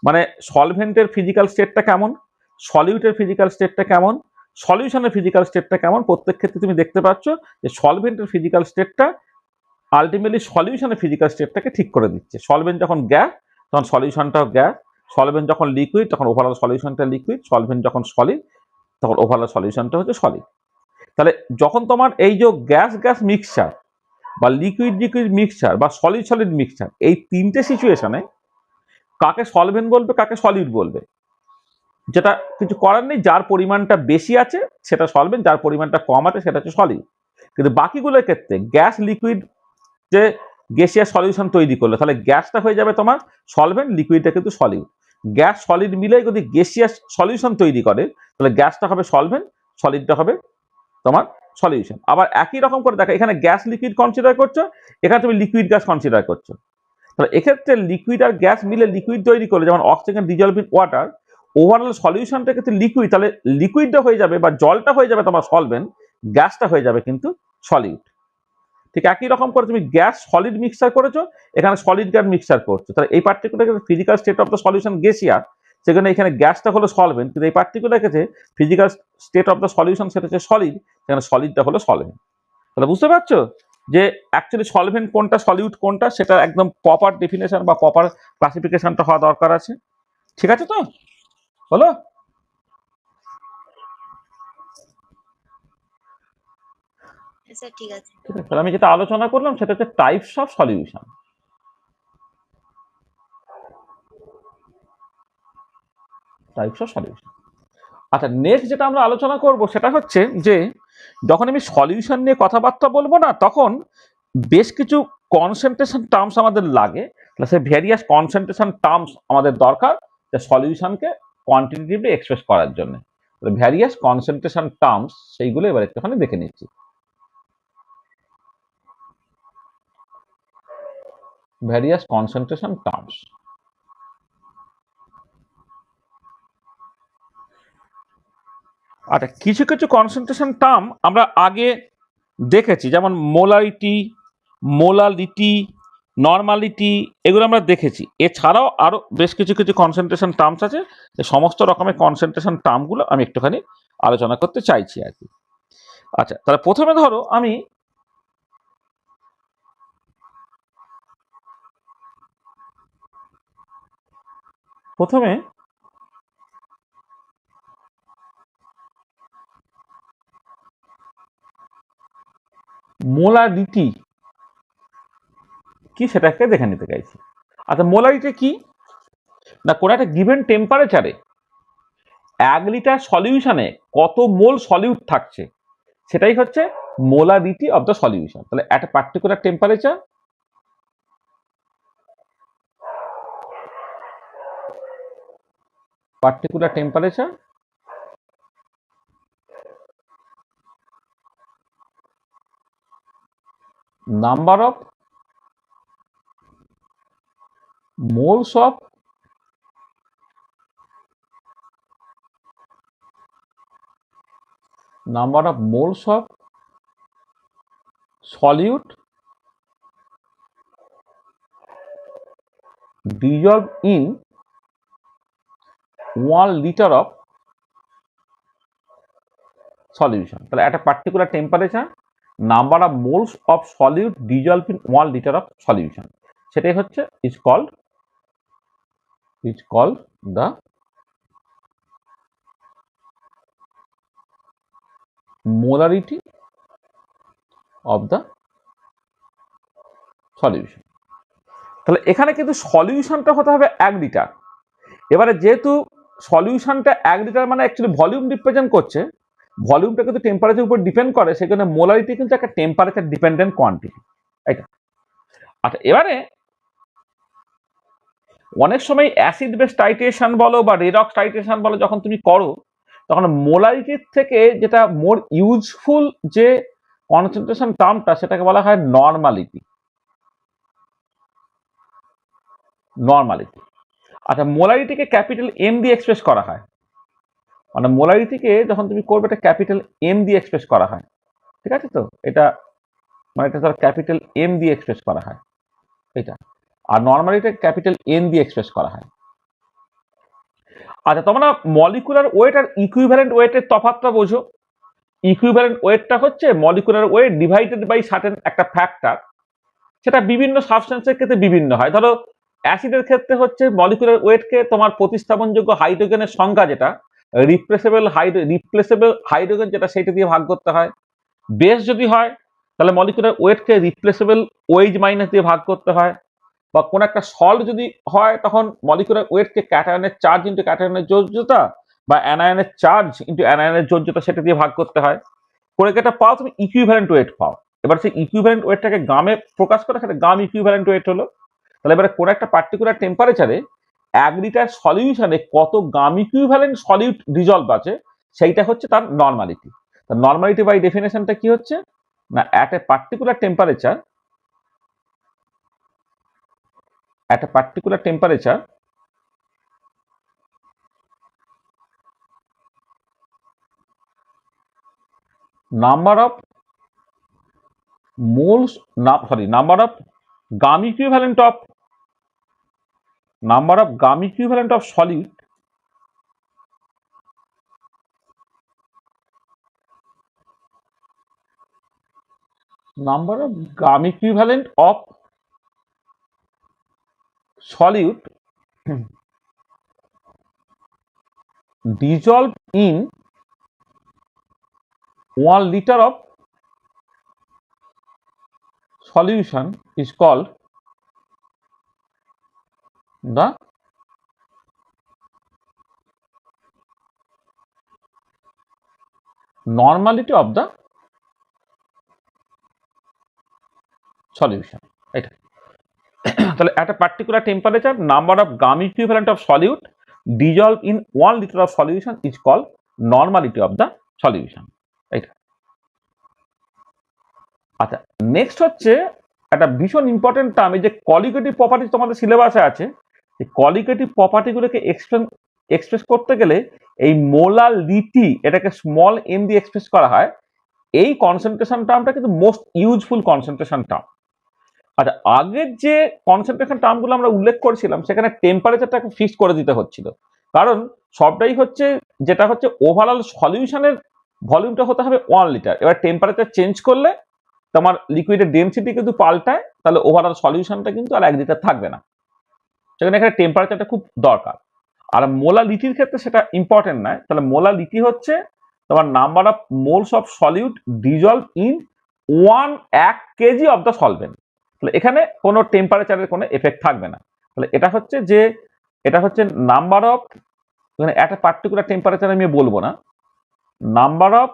মানে সলভেন্টের ফিজিক্যাল স্টেটটা কেমন, সলিউটের ফিজিক্যাল স্টেটটা কেমন, সলিউশনের ফিজিক্যাল স্টেটটা কেমন, প্রত্যেক ক্ষেত্রে তুমি দেখতে পাচ্ছ যে সলভেন্টের ফিজিক্যাল স্টেটটা আলটিমেটলি সলিউশনের ফিজিক্যাল স্টেটটাকে ঠিক করে দিচ্ছে। সলভেন্ট যখন গ্যাস তখন সলিউশনটাও গ্যাস, সলভেন্ট যখন লিকুইড তখন ওভারঅল সলিউশনটা লিকুইড, সলভেন্ট যখন সলিড তখন ওভারঅল সলিউশনটা হচ্ছে সলিড। তাহলে যখন তোমার এই যে গ্যাস গ্যাস মিক্সচার বা লিকুইড লিকুইড মিক্সচার বা সলিড সলিড মিক্সচার, এই তিনটে সিচুয়েশনে কাকে সলভেন্ট বলবে কাকে সলিড বলবে, যেটা কিছু করার নেই, যার পরিমাণটা বেশি আছে সেটা সলভেন্ট, যার পরিমাণটা কম আছে সেটা হচ্ছে সলিড। কিন্তু বাকিগুলোর ক্ষেত্রে গ্যাস লিকুইড যে গ্যাসিয়াস সলিউশন তৈরি করলো, তাহলে গ্যাসটা হয়ে যাবে তোমার সলভেন্ট, লিকুইডটা কিন্তু সলিড। গ্যাস সলিড মিলে যদি গ্যাসিয়াস সলিউশন তৈরি করে, তাহলে গ্যাসটা হবে সলভেন্ট, সলিডটা হবে তোমার সলিউশন। আবার একই রকম করে দেখো, এখানে গ্যাস লিকুইড কনসিডার করছো, এখানে তুমি লিকুইড গ্যাস কনসিডার করছো, তাহলে এক্ষেত্রে লিকুইড আর গ্যাস মিলে লিকুইড তৈরি করে, যেমন oxygen dissolve in water, overall সলিউশনটা কিন্তু লিকুইড, তাহলে লিকুইডটা হয়ে যাবে বা জলটা হয়ে যাবে তোমার সলভেন্ট, গ্যাসটা হয়ে যাবে কিন্তু সলিড। ঠিক একই রকম করে তুমি গ্যাস সলিড মিক্সচার করেছো, এখানে সলিড গ্যাস মিক্সচার করছো, তাহলে এই particular physical state of the solution gaseous, সেখানে এখানে গ্যাসটা হলো সলভেন্ট, কিন্তু এই পার্টিকুলার ক্ষেত্রে physical state of the solution সেটা হচ্ছে সলিড, সেখানে সলিডটা হলো সলভেন্ট। তাহলে বুঝতে পারছো যে অ্যাকচুয়ালি সলভেন্ট কোনটা সলিউট কোনটা, সেটা একদম প্রপার ডেফিনেশন বা প্রপার ক্লাসিফিকেশনটা হওয়া দরকার আছে। ঠিক আছে তো, বলো। স্যার ঠিক আছে। ঠিক আছে, তাহলে আমি যেটা আলোচনা করলাম সেটা হচ্ছে types of solution. Types of solution. আচ্ছা, নেক্সট যেটা আমরা আলোচনা করব সেটা হচ্ছে যে যখন আমি সলিউশন নিয়ে কথাবার্তা বলবো না, তখন বেশ কিছু কনসেন্ট্রেশন টার্মস আমাদের লাগে, সে ভেরিয়াস কনসেন্ট্রেশন টার্মস আমাদের দরকার যে সলিউশনকে কোয়ান্টিটেটিভলি এক্সপ্রেস করার জন্য। ভ্যারিয়াস কনসেন্ট্রেশন টার্মস সেইগুলো এবার একটুখানি দেখে নিচ্ছি। ভ্যারিয়াস কনসেন্ট্রেশন টার্মস, আচ্ছা, কিছু কিছু কনসেন্ট্রেশন টার্ম আমরা আগে দেখেছি, যেমন মোলারিটি, মোলালিটি, নর্মালিটি, এগুলো আমরা দেখেছি। এছাড়াও আরো বেশ কিছু কিছু কনসেন্ট্রেশন টার্মস আছে, যে সমস্ত রকমের কনসেন্ট্রেশন টার্মগুলো আমি একটুখানি আলোচনা করতে চাইছি আর কি। আচ্ছা, তাহলে প্রথমে ধরো আমি প্রথমে মোলারিটি কি সেটাকে দেখে নিতে চাইছি। আচ্ছা, মোলারিটি কি না, কোনো একটা গিভেন টেম্পারেচারে 1 লিটার সলিউশনে কত মোল সলিউট থাকছে, সেটাই হচ্ছে মোলারিটি অফ দ্য সলিউশন। তাহলে একটা particular temperature particular temperature number of moles of solute dissolved in 1 liter of solution. তাহলে একটা particular temperature number of moles of solute dissolve in 1 litre of solution, সেটাই হচ্ছে is called the molarity of the solution. তাহলে এখানে কিন্তু সলিউশনটা হতে হবে 1 লিটার। এবারে যেহেতু সলিউশনটা 1 লিটার মানে অ্যাকচুয়ালি ভলিউম রিপ্রেজেন্ট করছে, ভলিউমটা কিন্তু টেম্পারেচার উপর ডিপেন্ড করে, সেখানে মোলারিটি কিন্তু একটা টেম্পারেচার ডিপেন্ডেন্ট কোয়ান্টিটি। এটা আচ্ছা, এবারে অনেক সময় অ্যাসিড বেস টাইট্রেশন বলো বা রেডক্স টাইট্রেশন বলো, যখন তুমি করো তখন মোলারিটির থেকে যেটা মোর ইউজফুল যে কনসেন্ট্রেশন টার্মটা, সেটাকে বলা হয় নর্মালিটি। আচ্ছা, মোলারিটিকে ক্যাপিটাল এম দিয়ে এক্সপ্রেস করা হয়, মানে মোলারিটিকে যখন তুমি করবে এটা ক্যাপিটাল এম দিয়ে এক্সপ্রেস করা হয়, ঠিক আছে? তো এটা মানে এটা ধর ক্যাপিটাল এম দিয়ে এক্সপ্রেস করা হয় এটা, আর নর্মালিটাকে ক্যাপিটাল এন দিয়ে এক্সপ্রেস করা হয়। আচ্ছা, তোমরা মলিকুলার ওয়েট আর ইকুইভ্যালেন্ট ওয়েটের তফাৎটা বোঝো। ইকুইভ্যালেন্ট ওয়েটটা হচ্ছে molecular weight divided by certain একটা ফ্যাক্টর, সেটা বিভিন্ন সাবস্টেন্সের ক্ষেত্রে বিভিন্ন হয়। ধরো অ্যাসিডের ক্ষেত্রে হচ্ছে মলিকুলার ওয়েটকে তোমার প্রতিস্থাপনযোগ্য হাইড্রোজেনের সংখ্যা, যেটা রিপ্লেসেবল হাইড্রোজেন যেটা, সেটা দিয়ে ভাগ করতে হয়। বেস যদি হয় তাহলে মলিকুলার ওয়েটকে রিপ্লেসেবল ওয়েজ মাইনাস দিয়ে ভাগ করতে হয়। বা কোন একটা সল্ট যদি হয় তখন মলিকুলার ওয়েটকে ক্যাটায়নের চার্জ ইন্টু ক্যাটায়নের যোজ্যতা বা অ্যানায়নের চার্জ ইন্টু অ্যানায়নের যোজ্যতা সেটা দিয়ে ভাগ করতে হয়। করে যেটা পাও তুমি ইকুইভ্যালেন্ট ওয়েট পাও। এবার সেই ইকুইভ্যালেন্ট ওয়েটটাকে গ্রামে প্রকাশ করে, সেটা গ্রাম ইকুইভ্যালেন্ট ওয়েট হলো। তাহলে এবারে কোন একটা পার্টিকুলার টেম্পারেচারে 1 লিটার সলিউশনে কত গ্রাম ইকুইভ্যালেন্ট সলিউট ডিজলভ আছে, সেইটা হচ্ছে তার নর্মালিটি। তার নর্মালিটি বাই ডেফিনেশনটা কি হচ্ছে না, at a particular temperature number of moles, number of gram equivalent of solute dissolved in 1 liter of solution is called the normality of the solution. এটা তাহলে at a particular temperature number of gram equivalent of solute dissolved in 1 liter of solution is called normality of the solution. এটা আচ্ছা, next হচ্ছে একটা ভীষণ important term, এই যে qualitative property তোমাদের সিলেবাসে আছে, এই কোয়ালিটেটিভ প্রপার্টিগুলোকে এক্সপ্রেস করতে গেলে এই মোলারিটি, এটাকে স্মল এম দিয়ে এক্সপ্রেস করা হয়। এই কনসেন্ট্রেশন টার্মটা কিন্তু মোস্ট ইউজফুল কনসেন্ট্রেশন টার্ম। আচ্ছা, আগের যে কনসেন্ট্রেশন টার্মগুলো আমরা উল্লেখ করেছিলাম, সেখানে টেম্পারেচারটাকে ফিক্স করে দিতে হচ্ছিল, কারণ সবটাই হচ্ছে যেটা হচ্ছে ওভারঅল সলিউশনের ভলিউমটা হতে হবে 1 লিটার। এবার টেম্পারেচার চেঞ্জ করলে তোমার লিকুইডের ডেনসিটি কিন্তু পাল্টায়, তাহলে ওভারঅল সলিউশনটা কিন্তু আর 1 লিটার থাকবে না, সেখানে এখানে টেম্পারেচারটা খুব দরকার। আর মোলারিটির ক্ষেত্রে সেটা ইম্পর্টেন্ট নয়। তাহলে মোলারিটি হচ্ছে তোমার number of moles of solute dissolve in 1 KG of the solvent. তাহলে এখানে কোনো টেম্পারেচারের কোনো এফেক্ট থাকবে না। তাহলে এটা হচ্ছে নাম্বার অফ, এখানে একটা পার্টিকুলার টেম্পারেচার আমি বলবো না, number of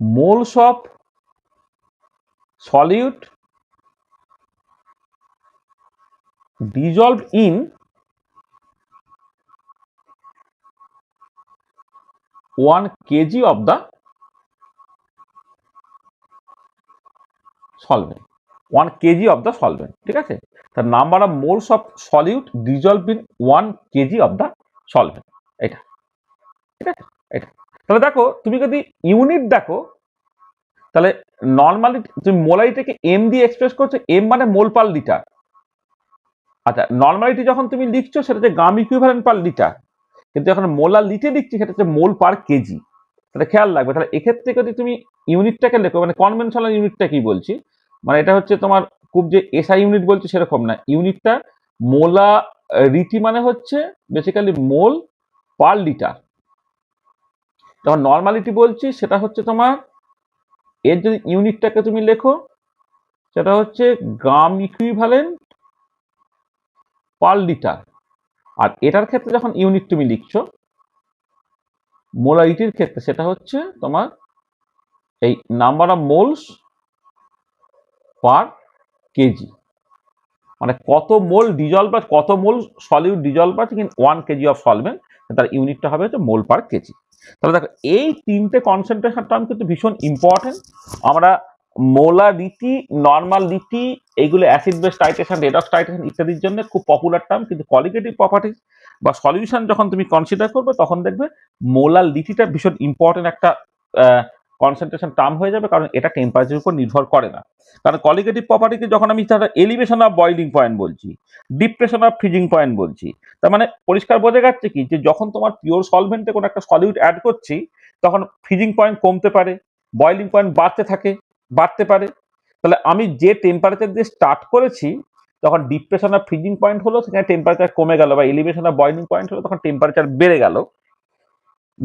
moles of solute dissolved in 1 kg of the solvent, 1 kg of the solvent, ঠিক আছে? The number of moles of solute dissolved in 1 kg of the solvent, এটা, ঠিক আছে? এটা তাহলে দেখো তুমি যদি ইউনিট দেখো তাহলে নর্মালি তুমি মোলারিটিকে এম দিয়ে এক্সপ্রেস করছো, এম মানে মোল পার লিটার। আচ্ছা, নর্মালিটি যখন তুমি লিখছো সেটা হচ্ছে গ্রাম ইকুইভ্যালেন্ট পার লিটার, কিন্তু যখন মোলারিটি লিখছি সেটা হচ্ছে মোল পার কেজি। তাহলে খেয়াল রাখবে, তাহলে এক্ষেত্রে যদি তুমি ইউনিটটাকে লেখো, মানে কনভেনশনাল ইউনিটটা কি বলছি, মানে এটা হচ্ছে তোমার খুব যে এসআই ইউনিট বলছি সেরকম না, ইউনিটটা মোলারিটি মানে হচ্ছে বেসিক্যালি মোল পার লিটার। যখন নর্মালিটি বলছি সেটা হচ্ছে তোমার, এর যদি ইউনিটটাকে তুমি লেখো সেটা হচ্ছে গ্রাম ইকুইভ্যালেন্ট পার লিটার। আর এটার ক্ষেত্রে যখন ইউনিট তুমি লিখছো মোলারিটির ক্ষেত্রে সেটা হচ্ছে তোমার এই number of moles per KG, মানে কত মোল ডিজলভ বা কত মোল সলিউট ডিজলভ আছে ইন 1 কেজি অফ সলভেন্ট, তার ইউনিটটা হবে হচ্ছে মোল পার কেজি। তাহলে দেখো এই তিনটে কনসেন্ট্রেশন টার্ম কিন্তু ভীষণ ইম্পর্টেন্ট। আমরা মোলারিটি, নর্মালিটি, এইগুলো acid base titration, redox titration ইত্যাদির জন্য খুব পপুলার টার্ম, কিন্তু কোয়ালিটেটিভ প্রপার্টিজ বা সলিউশন যখন তুমি কনসিডার করবে তখন দেখবে মোলারিটিটা ভীষণ ইম্পর্টেন্ট একটা কনসেন্ট্রেশন টার্ম হয়ে যাবে, কারণ এটা টেম্পারেচারের উপর নির্ভর করে না। কারণ কোয়ালিটেটিভ প্রপার্টিকে যখন আমি তার এলিভেশন অফ বয়লিং পয়েন্ট বলছি, ডিপ্রেশন অফ ফ্রিজিং পয়েন্ট বলছি, তার মানে পরিষ্কার বোঝা যাচ্ছে কি যে যখন তোমার পিওর সলভেন্টে কোনো একটা সলিউট অ্যাড করছি তখন ফ্রিজিং পয়েন্ট কমতে পারে, বয়লিং পয়েন্ট বাড়তে পারে। তাহলে আমি যে টেম্পারেচার দিয়ে স্টার্ট করেছি তখন ডিপ্রেশন অফ ফ্রিজিং পয়েন্ট হলো, সেখানে টেম্পারেচার কমে গেল, বা এলিভেশন অফ বয়লিং পয়েন্ট হলো তখন টেম্পারেচার বেড়ে গেল।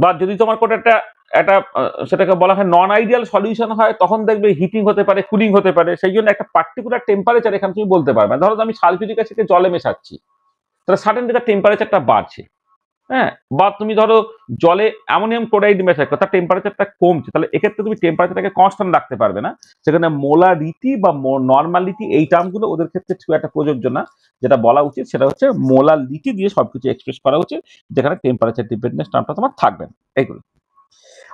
বা যদি তোমার কোনো একটা একটা সেটাকে বলা হয় নন আইডিয়াল সলিউশন হয় তখন দেখবে হিটিং হতে পারে, কুলিং হতে পারে, সেই জন্য একটা পার্টিকুলার টেম্পারেচার এখানে তুমি বলতে পারবে। ধরো আমি সালফিউরিক অ্যাসিডকে জলে মেশাচ্ছি, তাহলে সাডেন তার টেম্পারেচারটা বাড়ছে, হ্যাঁ, বা তুমি ধরো জলে অ্যামোনিয়াম ক্লোরাইড মেশাচ্ছ, তার টেম্পারেচারটা কমছে, তাহলে এক্ষেত্রে তুমি টেম্পারেচারটাকে কনস্ট্যান্ট রাখতে পারবে না। সেখানে মোলারিটি বা নর্মালিটি এই টার্মগুলো ওদের ক্ষেত্রে খুব একটা প্রযোজ্য না। যেটা বলা উচিত সেটা হচ্ছে মোলারিটি দিয়ে সবকিছু এক্সপ্রেস করা উচিত, যেখানে টেম্পারেচার ডিপেন্ডেন্স টার্মটা তোমার থাকবে না, এইগুলো।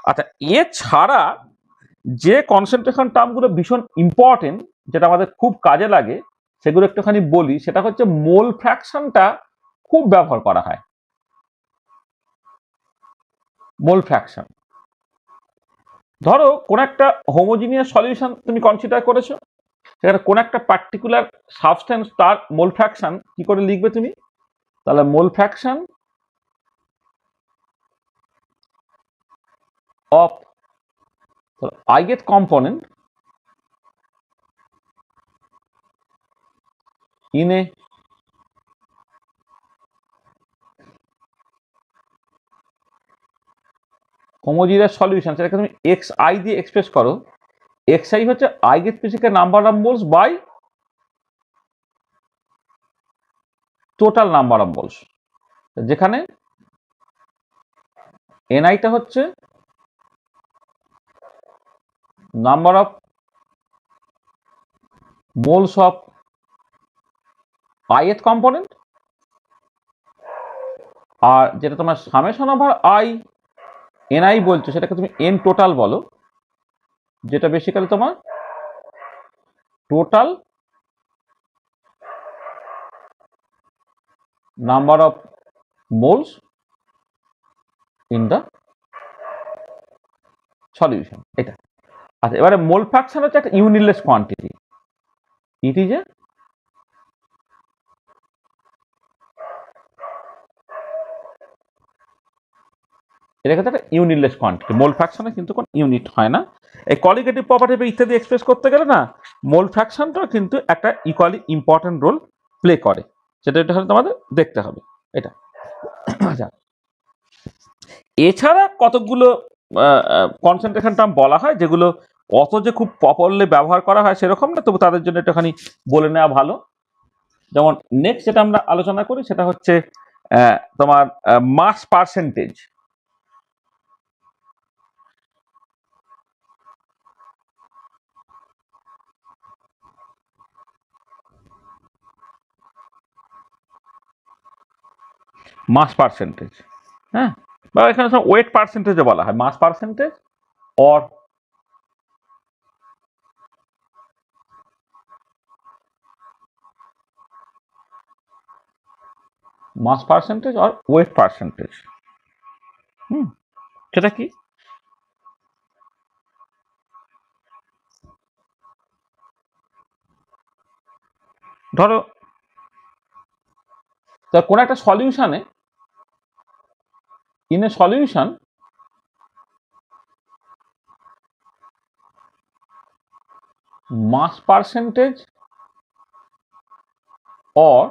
আচ্ছা, এছাড়া যে কনসেন্ট্রেশন টার্মগুলো ভীষণ ইম্পর্টেন্ট, যেটা আমাদের খুব কাজে লাগে, সেগুলো একটুখানি বলি। সেটা হচ্ছে মোল ফ্র্যাকশনটা খুব ব্যবহার করা হয়। মোল ফ্র্যাকশন, ধরো কোন একটা হোমোজিনিয়াস সলিউশন তুমি কনসিডার করেছো, সেখানে কোন একটা পার্টিকুলার সাবস্টেন্স, তার মোল ফ্র্যাকশন কি করে লিখবে তুমি? তাহলে mole fraction of ith component in a homogeneous solution, সেটাকে তুমি xi দিয়ে এক্সপ্রেস করো। xi হচ্ছে ith specific number of moles by total number of moles, যেখানে ni টা হচ্ছে number of moles of ith component, আর যেটা তোমার সামেশন ওভার i ni বলছো সেটাকে তুমি n টোটাল বলো, যেটা বেসিক্যালি তোমার total number of moles in the solution, এটা। আচ্ছা, এবারে মোল ফ্র্যাকশন হচ্ছে একটা ইউনিটলেস কোয়ান্টিটি, ইট ইজ এ এটা কিন্তু একটা ইউনিটলেস কোয়ান্টিটি। মোল ফ্র্যাকশনে কিন্তু কোনো ইউনিট হয় না। এই কোয়ালিটেটিভ প্রপার্টি ইত্যাদি এক্সপ্রেস করতে গেলে না মোল ফ্র্যাকশনটাও কিন্তু একটা ইকুয়ালি ইম্পর্টেন্ট রোল প্লে করে, সেটা এটা হলে তোমাদের দেখতে হবে, এটা। আচ্ছা, এছাড়া কতগুলো কনসেন্ট্রেশন টার্ম বলা হয় যেগুলো অত যে খুব পপুলারলি ব্যবহার করা হয় সেরকম না, তবু তাদের জন্য একটুখানি বলে নেওয়া ভালো। যেমন নেক্সট যেটা আমরা আলোচনা করি সেটা হচ্ছে তোমার মাস পার্সেন্টেজ। মাস পার্সেন্টেজ, হ্যাঁ, বা এখানে সব ওয়েট পার্সেন্টেজে বলা হয় mass percentage or mass percentage or weight percentage. সেটা কি? ধরো তা কোন একটা সলিউশনে, in a solution mass percentage or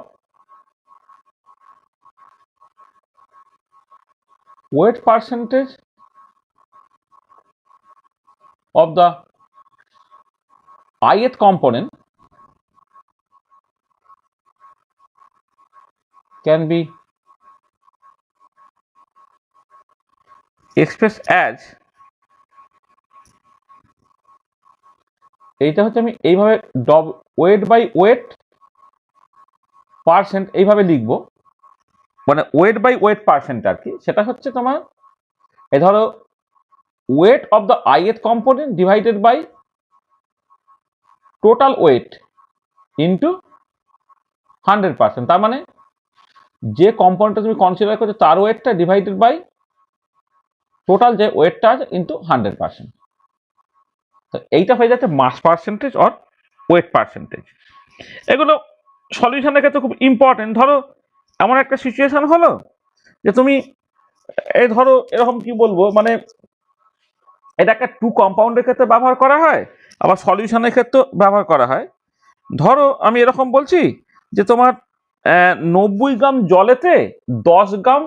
weight percentage of the ith component can be expressed as, এইটা হচ্ছে আমি এইভাবে ওয়েট বাই ওয়েট পার্সেন্ট এইভাবে লিখবো, মানে ওয়েট বাই ওয়েট পার্সেন্ট আর কি। সেটা হচ্ছে তোমার এই ধরো weight of the ith component divided by total weight into 100%। তার মানে যে কম্পোনেন্টটা তুমি কনসিডার করছো তার ওয়েটটা ডিভাইডেড বাই টোটাল যে ওয়েটটা আছে ইন্টু 100%। তো এইটা হয়ে যাচ্ছে মাস পার্সেন্টেজ অর ওয়েট পার্সেন্টেজ। এগুলো সলিউশনের ক্ষেত্রে খুব ইম্পর্টেন্ট। ধরো এমন একটা সিচুয়েশন হলো যে তুমি এই ধরো এরকম কি বলবো, মানে এটা একটা টু কম্পাউন্ডের ক্ষেত্রে ব্যবহার করা হয়, আবার সলিউশনের ক্ষেত্রেও ব্যবহার করা হয়। ধরো আমি এরকম বলছি যে তোমার 90 গ্রাম জলেতে 10 গ্রাম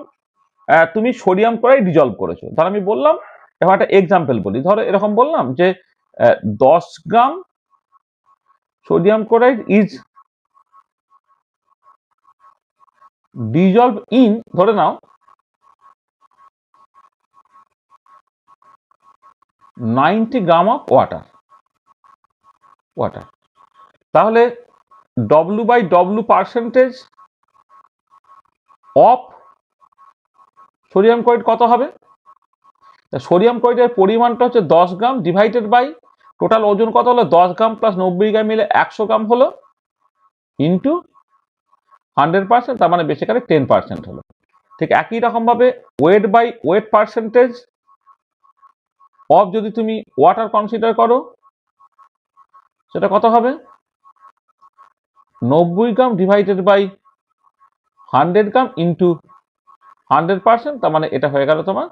তুমি সোডিয়াম ক্লোরাইড ডিজলভ করেছো। ধর আমি বললাম, এখন একটা এক্সাম্পল বলি, ধরো এরকম বললাম যে 10 gram sodium chloride is dissolve in, ধরে নাও 90 গ্রাম অফ ওয়াটার। তাহলে W by W percentage of sodium chloride কত হবে? সোডিয়াম ক্লোরাইডের পরিমাণটা হচ্ছে 10 গ্রাম ডিভাইডেড বাই টোটাল ওজন কত হলো, 10 গ্রাম প্লাস 90 গ্রাম মিলে 100 গ্রাম হলো, ইন্টু 100%, তার মানে বেসিক্যালি 10% হলো। ঠিক একই রকম ভাবে weight by weight percentage of যদি তুমি ওয়াটার কনসিডার করো, সেটা কত হবে? 90 gram divided by 100 gram into 100%, তার মানে এটা হয়ে গেল তোমার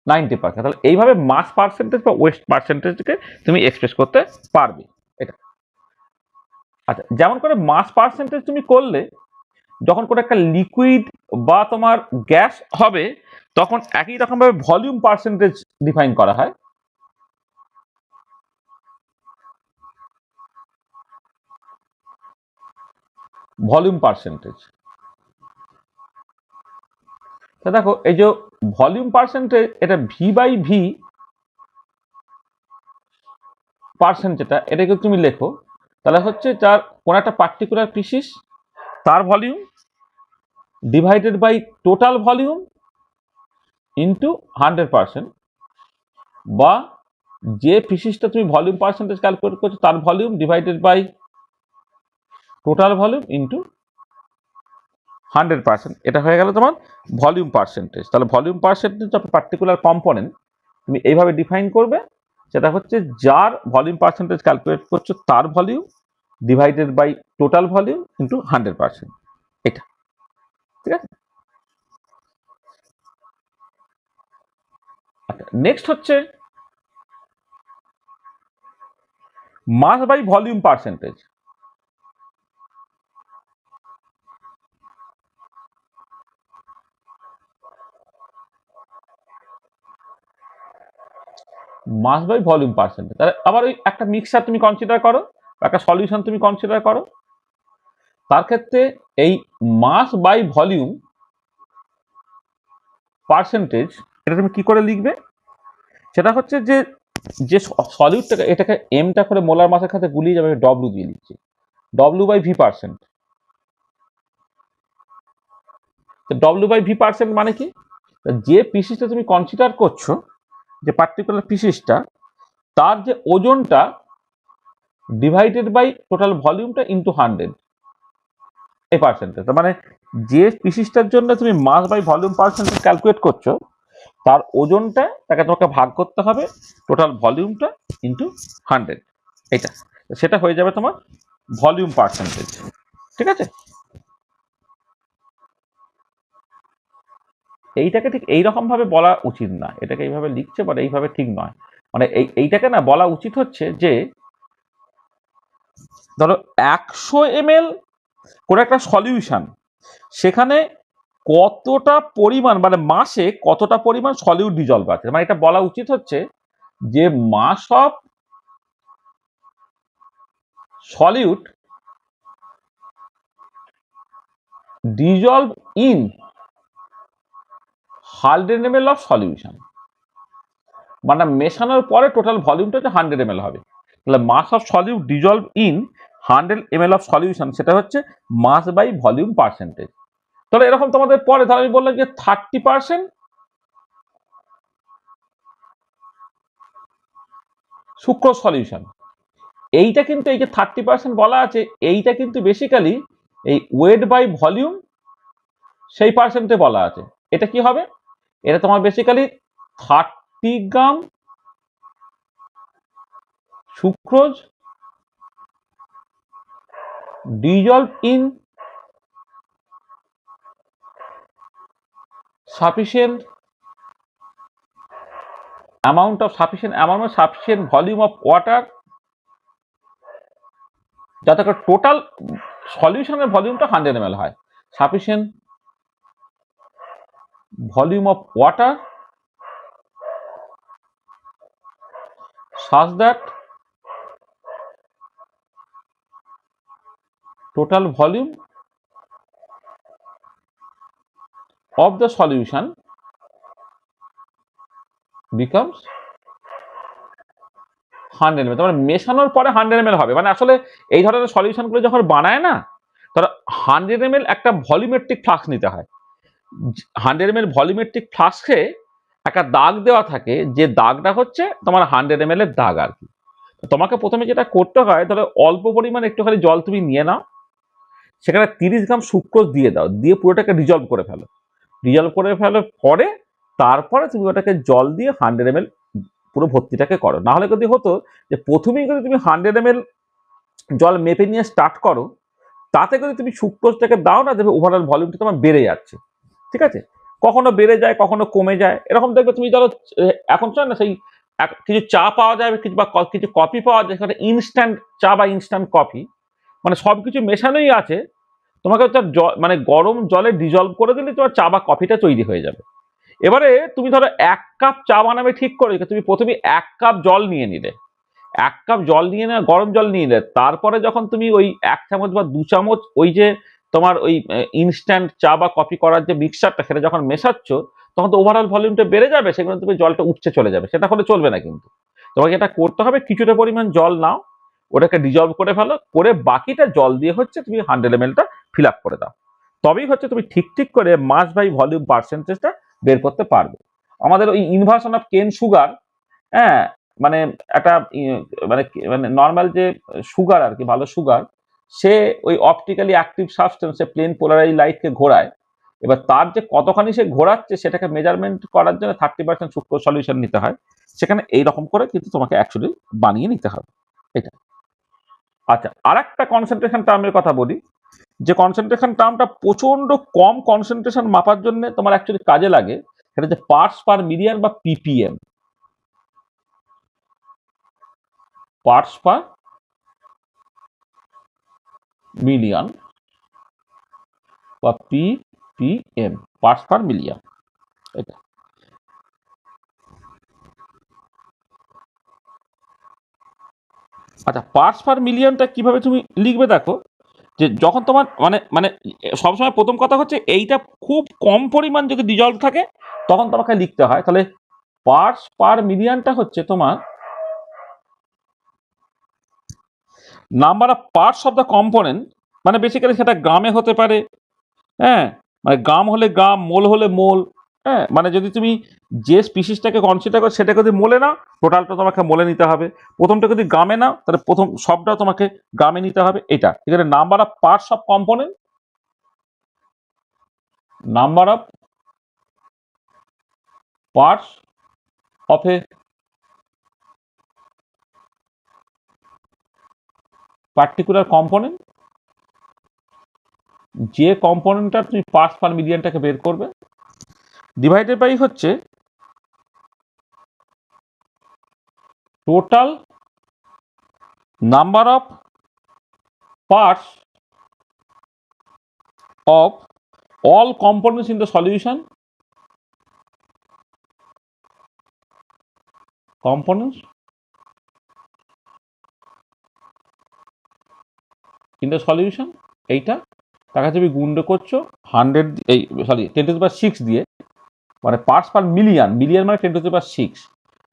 90%। তাহলে এইভাবে মাস পার্সেন্টেজ বা ওয়েস্ট পার্সেন্টেজকে তুমি এক্সপ্রেস করতে পারবে এটা। আচ্ছা, যেমন করে মাস পার্সেন্টেজ তুমি করলে যখন কোনো একটা লিকুইড বা তোমার গ্যাস হবে, তখন একই রকম ভাবে ভলিউম পার্সেন্টেজ ডিফাইন করা হয়। ভলিউম পার্সেন্টেজ, দেখো এই যে ভলিউম পার্সেন্টেজ, এটা ভি বাই ভি পার্সেন্ট, যেটা এটাকে তুমি লেখো, তাহলে হচ্ছে যার কোন একটা পার্টিকুলার পিসিস তার volume divided by total volume into 100%, বা যে পিসিসটা তুমি ভলিউম পার্সেন্টেজ ক্যালকুলেট করছো তার volume divided by total volume into 100%। এটা হয়ে গেল তোমার ভলিউম পার্সেন্টেজ। তাহলে volume percentage of particular component তুমি এইভাবে ডিফাইন করবে, সেটা হচ্ছে যার ভলিউম পার্সেন্টেজ ক্যালকুলেট করছো তার volume divided by total volume into 100%। এটা ঠিক আছে। আচ্ছা, নেক্সট হচ্ছে mass by volume percentage. Mass by volume percentage, তাহলে আবার ওই একটা মিক্সার তুমি কনসিডার করো, একটা সলিউশন তুমি কনসিডার করো, তার ক্ষেত্রে এই মাস বাই ভলিউম পার্সেন্টেজ এটা তুমি কি করে লিখবে? সেটা হচ্ছে যে যে সলিউটটাকে, এটাকে এমটা করে মোলার মাসের ক্ষেত্রে গুলিয়ে যাবে, ডব্লু দিয়ে লিখছি, ডব্লু বাই ভি পার্সেন্ট। তো W/V% মানে কি, যে পিসিসটা তুমি কনসিডার করছো, যে পার্টিকুলার পিসিসটা, তার যে ওজনটা ডিভাইডেড বাই টোটাল ভলিউমটা ইন্টু 100, এই পার্সেন্টেজ। তার মানে যে পিসিসটার জন্য তুমি মাস বাই ভলিউম পার্সেন্টেজ ক্যালকুলেট করছো, তার ওজনটা তাকে তোমাকে ভাগ করতে হবে টোটাল ভলিউমটা ইন্টু 100, এটা, সেটা হয়ে যাবে তোমার ভলিউম পার্সেন্টেজ। ঠিক আছে, এইটাকে ঠিক এইরকম ভাবে বলা উচিত না, এটাকে এইভাবে লিখছে বাট এইভাবে ঠিক নয়। মানে এইটাকে না বলা উচিত হচ্ছে যে ধরো 100 ml করে একটা সলিউশন, সেখানে কতটা পরিমাণ মানে মাসে কতটা পরিমাণ সলিউট ডিজলভ আছে, মানে এটা বলা উচিত হচ্ছে যে mass of solute dissolve in 100 ml of solution, মানে মেশানোর পরে টোটাল ভলিউমটা হচ্ছে 100 ml হবে। তাহলে mass of solute dissolve in 100 ml of solution, সেটা হচ্ছে মাস বাই ভলিউম পার্সেন্টেজ। তাহলে এরকম তোমাদের পরে ধর আমি বললাম যে 30% সুক্রোজ সলিউশন, এইটা কিন্তু এই যে 30% বলা আছে, এইটা কিন্তু বেসিক্যালি এই ওয়েট বাই ভলিউম সেই পার্সেন্টে বলা আছে। এটা কি হবে, এটা তোমার basically 30 gram sucrose dissolved in sufficient volume of water, যাতে করে টোটাল সলিউশনের ভলিউমটা 100 ml হয়। Sufficient volume of water such that total volume of the solution becomes 100 ml। মানে মেশানোর পরে 100 ml হবে, মানে আসলে এই ধরনের সলিউশনগুলো যখন বানায় না, তাহলে 100 ml একটা ভলিউমেট্রিক ফ্লাস্ক নিতে হয়। 100 ml ভলিউমেট্রিক ফ্লাস্কে একটা দাগ দেওয়া থাকে, যে দাগটা হচ্ছে তোমার 100 ml এর দাগ আর কি। তোমাকে প্রথমে যেটা করতে হয়, তাহলে অল্প পরিমাণে একটুখানি জল তুমি নিয়ে নাও, সেখানে 30 গ্রাম সুক্রোজ দিয়ে দাও, দিয়ে পুরোটাকে ডিজলভ করে ফেলো। ডিজলভ করে ফেলো পরে তারপরে তুমি ওটাকে জল দিয়ে 100 ml পুরো ভর্তিটাকে করো। না হলে যদি হতো যে প্রথমেই যদি তুমি 100 ml জল মেপে নিয়ে স্টার্ট করো, তাতে করে তুমি সুক্রোজটাকে দাও না, দেখবে ওভারঅল ভলিউমটা তোমার বেড়ে যাচ্ছে। ঠিক আছে, কখনো বেড়ে যায় কখনো কমে যায়, এরকম দেখবে। তুমি ধরো এখন চাও না সেই কিছু চা পাওয়া যায়, কিছু বা কিছু কফি পাওয়া যায়, সেখানে ইনস্ট্যান্ট চা বা ইনস্ট্যান্ট কফি, মানে সবকিছু মেশানোই আছে। তোমাকে তার মানে গরম জলে ডিজলভ করে দিলে তোমার চা বা কফিটা তৈরি হয়ে যাবে। এবারে তুমি ধরো 1 কাপ চা বানাবে ঠিক করে, তুমি প্রথমে 1 কাপ জল নিয়ে নিলে, 1 কাপ জল নিয়ে না, গরম জল নিয়ে নিলে, তারপরে যখন তুমি ওই 1 চামচ বা 2 চামচ ওই যে তোমার ওই ইনস্ট্যান্ট চা বা কফি করার যে মিক্সচারটা, সেটা যখন মেশাচ্ছ, তখন তো ওভারঅল ভলিউমটা বেড়ে যাবে, সেখানে তুমি জলটা উপচে চলে যাবে, সেটা হলে চলবে না। কিন্তু তোমাকে এটা করতে হবে, কিছুটা পরিমাণ জল নাও, ওটাকে ডিজলভ করে ফেলো, করে বাকিটা জল দিয়ে হচ্ছে তুমি 100 ml ফিল আপ করে দাও। তবেই হচ্ছে তুমি ঠিক ঠিক করে মাস বাই ভলিউম পার্সেন্টেজটা বের করতে পারবে। আমাদের ওই ইনভার্সন অফ কেন সুগার, হ্যাঁ, মানে একটা মানে মানে নর্মাল যে সুগার আর কি, ভালো সুগার, সে ওই অপটিক্যালি অ্যাক্টিভ সাবস্টেন্স, সে প্লেন পোলারাইজ লাইটকে ঘোরায়। এবার তার যে কতখানি সে ঘোরাচ্ছে সেটাকে মেজারমেন্ট করার জন্য 30% সুক্রোজ সলিউশন নিতে হয়। সেখানে এইরকম করে কিন্তু তোমাকে অ্যাকচুয়ালি বানিয়ে নিতে হবে এটা। আচ্ছা, আর একটা কনসেন্ট্রেশন টার্মের কথা বলি, যে কনসেন্ট্রেশন টার্মটা প্রচন্ড কম কনসেন্ট্রেশন মাপার জন্য তোমার অ্যাকচুয়ালি কাজে লাগে, সেটা হচ্ছে পার্টস পার মিলিয়ন বা পিপিএম। পার্টস পার মিলিয়ন বা পিপিএম, পার্টস পার মিলিয়ন। এটা আচ্ছা, পার্টস পার মিলিয়নটা কিভাবে তুমি লিখবে দেখো, যে যখন তোমার মানে মানে সবসময় প্রথম কথা হচ্ছে এইটা খুব কম পরিমাণ যদি ডিজলভ থাকে তখন তোমাকে লিখতে হয়। তাহলে পার্টস পার মিলিয়নটা হচ্ছে তোমার number of parts of the component, মানে বেসিক্যালি সেটা গ্রামে হতে পারে, হ্যাঁ, মানে গ্রাম হলে গ্রাম, মোল হলে মোল। হ্যাঁ, মানে যদি তুমি যে স্পিসিসটাকে কনসিডার করো সেটাকে যদি মোলে নাও, টোটালটা তোমাকে মোলে নিতে হবে। প্রথমটা যদি গ্রামে নাও, তাহলে প্রথম সবটা তোমাকে গ্রামে নিতে হবে। এটা এখানে number of parts of component, number of parts of a particular component, যে কম্পোনেন্টটা তুমি পার্টস পার মিলিয়নটাকে বের করবে, ডিভাইডেড বাই হচ্ছে total number of parts of all components in the solution, components in the solution, এইটা তাকে তুমি গুণ করছো 100, এই সরি 10⁶ দিয়ে, মানে পার্টস পার মিলিয়ন, মিলিয়ন মানে 10⁶,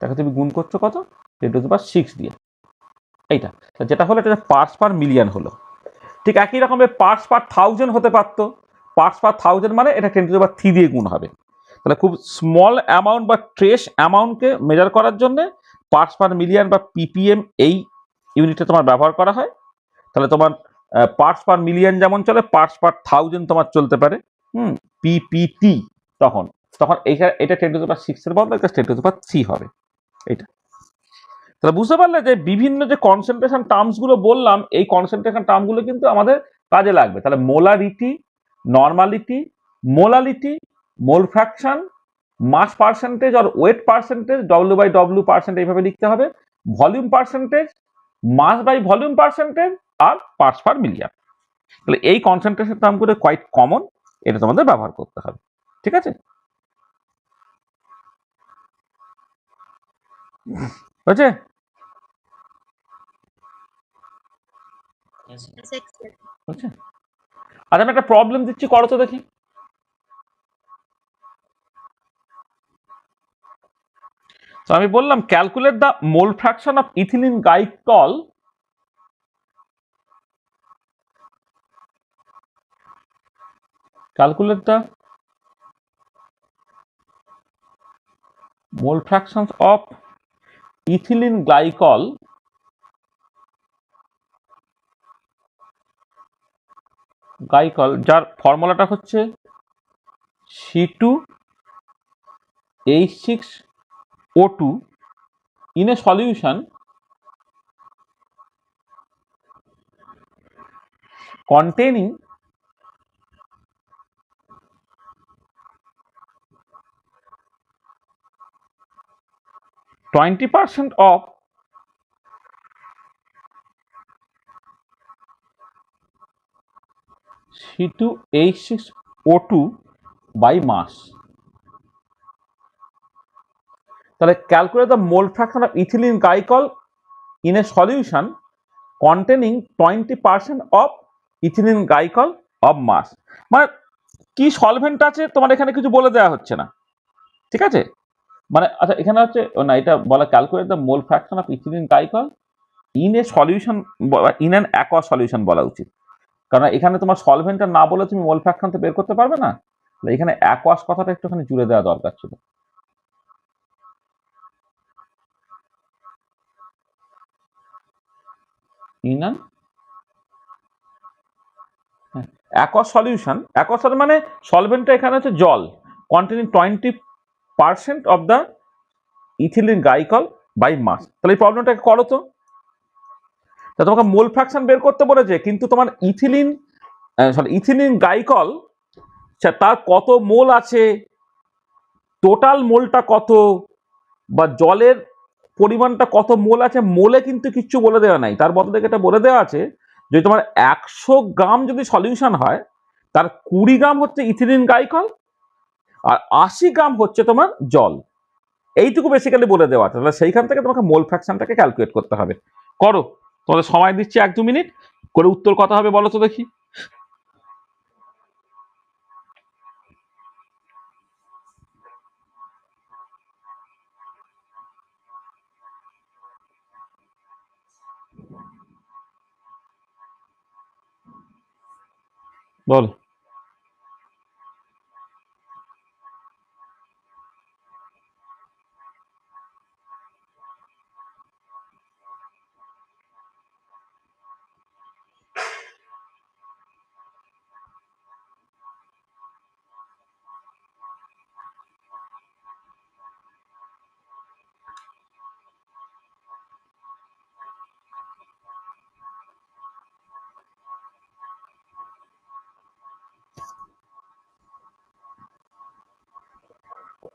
তাকে তুমি গুণ করছো কত, 10⁶ দিয়ে। এইটা যেটা হলো এটা পার্টস পার মিলিয়ন হলো। ঠিক একই রকমের পার্টস পার 1000 হতে পারতো, পার্টস পার 1000 মানে এটা 10⁻³ দিয়ে গুণ হবে। তাহলে খুব স্মল অ্যামাউন্ট বা ট্রেস অ্যামাউন্টকে মেজার করার জন্য পার্টস পার মিলিয়ন বা পিপিএম এই ইউনিটটা তোমার ব্যবহার করা হয়। তাহলে তোমার পার্টস পার মিলিয়ন যেমন চলে, পার্টস পার 1000 তোমার চলতে পারে, পিপিটি। তখন তখন এটা 10⁶ এর বদলে এটা 10⁻³ হবে। এটা তাহলে বুঝতে পারলে যে বিভিন্ন যে কনসেন্ট্রেশন টার্মস গুলো বললাম, এই কনসেন্ট্রেশন টার্মগুলো কিন্তু আমাদের কাজে লাগবে। তাহলে molarity, normality, molality, mole fraction, mass percentage আর ওয়েট পার্সেন্টেজ, W/W পার্সেন্ট এইভাবে লিখতে হবে, volume percentage, mass by volume percentage, আর পার্টস পার মিলিয়ন। তাহলে এই কনসেন্ট্রেশন টার্মগুলো কোয়াইট কমন, এটা তোমাদের ব্যবহার করতে হবে। ঠিক আছে, বুঝছে? Yes, sir. Yes, sir. বুঝছে? আচ্ছা, আমি একটা প্রবলেম দিচ্ছি, করো তো দেখি। তো আমি বললাম calculate the mole fraction of ethylene glycol, calculate the mole fractions of ethylene glycol যার ফর্মুলাটা হচ্ছে C2H6O2 in a solution containing 20% of C2H6O2 by mass। তাহলে calculate the mole fraction of ethylene glycol in a solution containing 20% of ethylene glycol of mass. মানে কি solvent আছে তোমার এখানে কিছু বলে দেওয়া হচ্ছে না, ঠিক আছে? মানে আচ্ছা, এখানে হচ্ছে না, এটা বলা calculate the mole fraction of ethylene glycol in a solution, in an aqua solution বলা উচিত, কারণ এখানে তোমার সলভেন্টটা না বলে তুমি মোল ফ্র্যাকশন তো বের করতে পারবে না। এখানে অ্যাকোয়াস কথাটা একটুখানি জুড়ে দেওয়া দরকার ছিল। In an aqua solution, aqua solution মানে সলভেন্টটা এখানে হচ্ছে জল, containing 20% of the ethylene glycol by mass. তাহলে এই প্রবলেমটাকে করো তো। তা তোমাকে মোল ফ্র্যাকশন বের করতে বলেছে, কিন্তু তোমার ইথিলিন গ্লাইকল তার কত মোল আছে, টোটাল মোলটা কত, বা জলের পরিমাণটা কত মোল আছে, মোলে কিন্তু কিচ্ছু বলে দেওয়া নাই। তার বদলে এটা বলে দেওয়া আছে যদি তোমার 100 গ্রাম যদি সলিউশন হয়, তার 20 গ্রাম হচ্ছে ইথিলিন গ্লাইকল আর 80 গ্রাম হচ্ছে তোমার জল। এইটুকু বেসিক্যালি বলে দেওয়া আছে। তাহলে সেইখান থেকে তোমাকে মোল ফ্র্যাকশনটাকে ক্যালকুলেট করতে হবে। করো, তোমাদের সময় দিচ্ছি 1-2 মিনিট করে, উত্তর কত হবে বলো তো দেখি। বলো।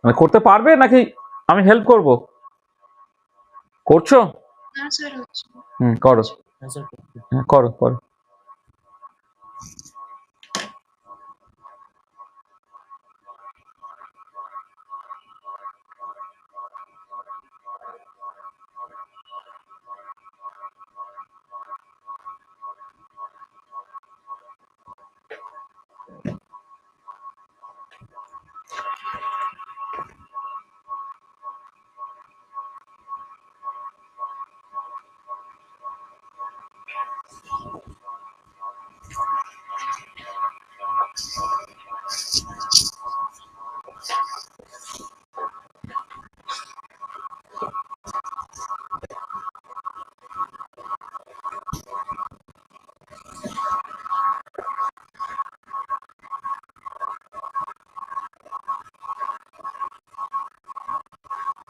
মানে করতে পারবে নাকি আমি হেল্প করব? করছো? না স্যার হচ্ছে না। করো। হ্যাঁ স্যার। হ্যাঁ, করো করো।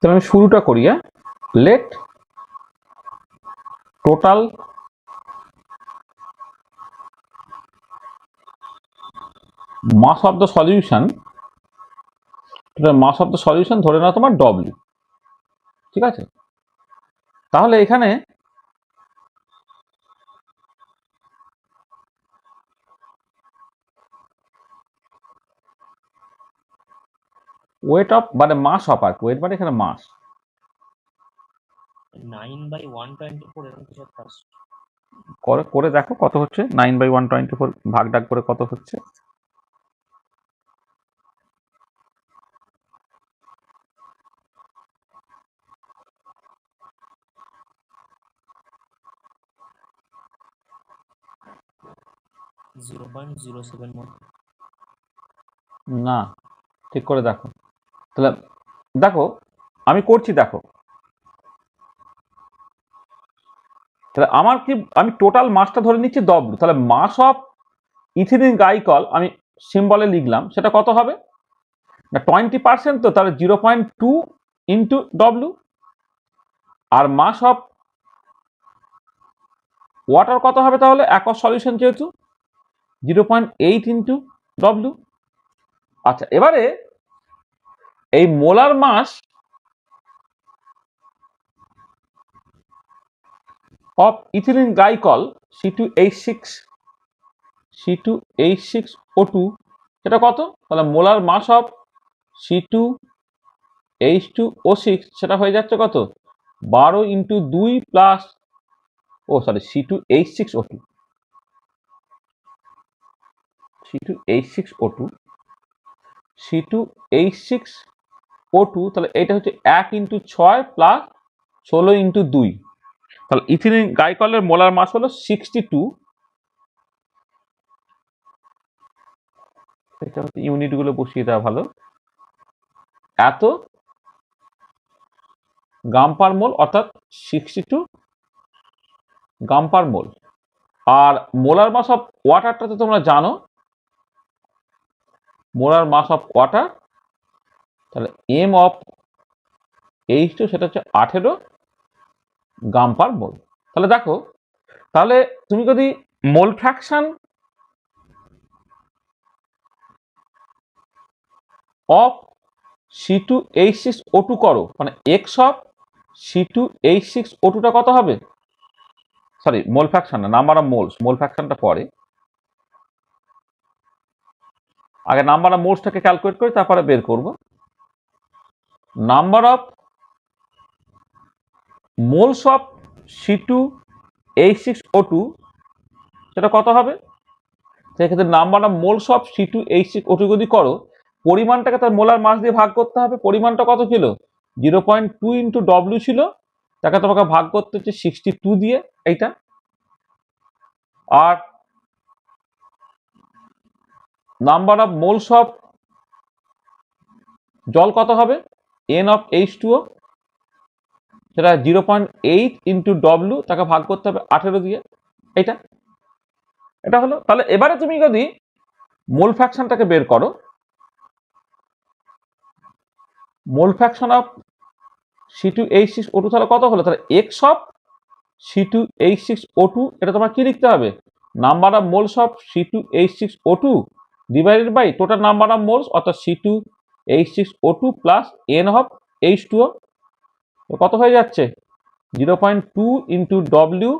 তাহলে আমি শুরুটা করি। Let total mass of the solution, mass of the solution ধরে নাও তোমার ডব্লিউ। ঠিক আছে, তাহলে এখানে ওয়েট অফ মানে মাস অফ, আর ওয়েট মানে এখানে মাস। 9/124 এরকম কিছু একটা আসছে। করে দেখো কত হচ্ছে। 9/124 ভাগ ডাক করে কত হচ্ছে। জিরো 0.07 মতো। না, ঠিক করে দেখো। তাহলে দেখো আমি করছি, দেখো তাহলে আমার কি, আমি টোটাল মাসটা ধরে নিচ্ছি ডব্লু। তাহলে মাস অফ ইথিলিন গ্লাইকল আমি সিম্বলে লিখলাম, সেটা কত হবে না 20%, তো তাহলে 0.2 ইন্টু ডব্লু। আর মাস অফ ওয়াটার কত হবে তাহলে, অ্যাকোয়াস সলিউশন যেহেতু 0.8 ইন্টু ডব্লু। আচ্ছা, এবারে এই molar mass of ethylene glycol C2H6O2 সেটা কত, তাহলে মোলার মাস অফ C2H2O6 সেটা হয়ে যাচ্ছে কত, 12 ইন্টু 2 প্লাস C2H6O2 C2H6O2 তাহলে এটা হচ্ছে 1 ইন্টু 6 প্লাস 16 ইন্টু 2। তাহলে ইথিলিন গ্লাইকলের মোলার মাস হলো 62। এটা হচ্ছে ইউনিট গুলো বসিয়ে দেওয়া ভালো, এত গ্রাম পার মোল, অর্থাৎ 62 গ্রাম per mole. R molar mass of ওয়াটারটা তো তোমরা জানো, মোলার মাস অফ ওয়াটার তাহলে এম অফ H2 সেটা হচ্ছে 18 গ্রাম পার মোল। তাহলে দেখো, তাহলে তুমি যদি মোল ফ্র্যাকশন অফ C2H6O2 করো, মানে এক্স অফ C2H6O2টা কত হবে, সরি মোল ফ্র্যাকশন না, নাম্বার অফ মোলস, মোল ফ্র্যাকশনটা পরে, আগে নাম্বার অফ মোলসটাকে ক্যালকুলেট করে তারপরে বের করব। Number of moles of C2H6O2 সেটা কত হবে, সেক্ষেত্রে number of moles of C2H6O2 যদি করো, পরিমাণটাকে তার মোলার মাস দিয়ে ভাগ করতে হবে। পরিমাণটা কত ছিল, 0.2 ইন্টু ডব্লিউ ছিল, তাকে তোমাকে ভাগ করতে হচ্ছে 62 দিয়ে এইটা। আর নাম্বার অফ মোলস অফ জল কত হবে, N অফ H2O, সেটা 0.8 ইন্টু ডব্লিউ, তাকে ভাগ করতে হবে 18 দিয়ে এইটা। এটা হলো। তাহলে এবারে তুমি যদি মোল ফ্র্যাকশনটাকে বের করো, মোল ফ্র্যাকশন অফ C2H6O2 তাহলে কত হলো, তাহলে এক্স অফ C2H6O2 এটা তোমার কি লিখতে হবে, number of moles of C2H6O2 divided by total number of moles, অর্থাৎ H6O2 plus N of H2O, কত হয়ে যাচ্ছে 0.2 ইন্টু ডব্লিউ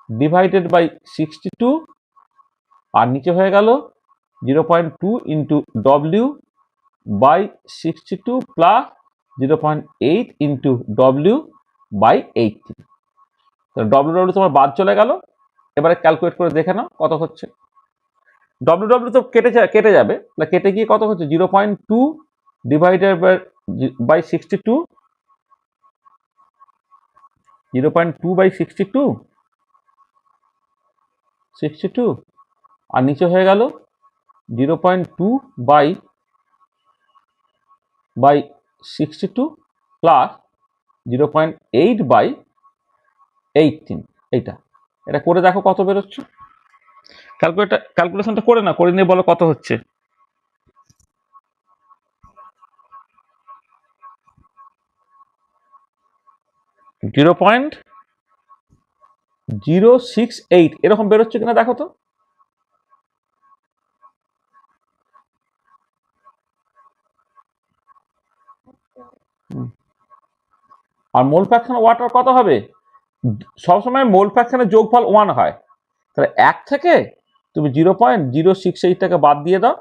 ডিভাইডেড বাই 62, আর নিচে হয়ে গেল 0.2 into W by 62 plus 0.8 into W by 18। W W তোমার বাদ চলে গেল, এবারে ক্যালকুলেট করে দেখে নাও কত হচ্ছে। ডব্লিউ ডব্লিউ তো কেটে যাবে, কেটে গিয়ে কত হচ্ছে 0.2 ডিভাইডেড বাই 62, 0.2 বাই 62, আর নিচে হয়ে গেল 0.2 বাই 62 প্লাস 0.8 বাই 18। এটা করে দেখো কত বেরোচ্ছে। ক্যালকুলেশনটা করে নিয়ে বলো কত হচ্ছে। জিরো পয়েন্ট 068 এরকম বেরোচ্ছে কিনা দেখো তো। আর মোল ফ্র্যাকশন ওয়াটার কত হবে, সবসময় মোল ফ্র্যাকশনের যোগফল 1 হয়, তাহলে 1 থেকে তুমি 0.068টাকে বাদ দিয়ে দাও,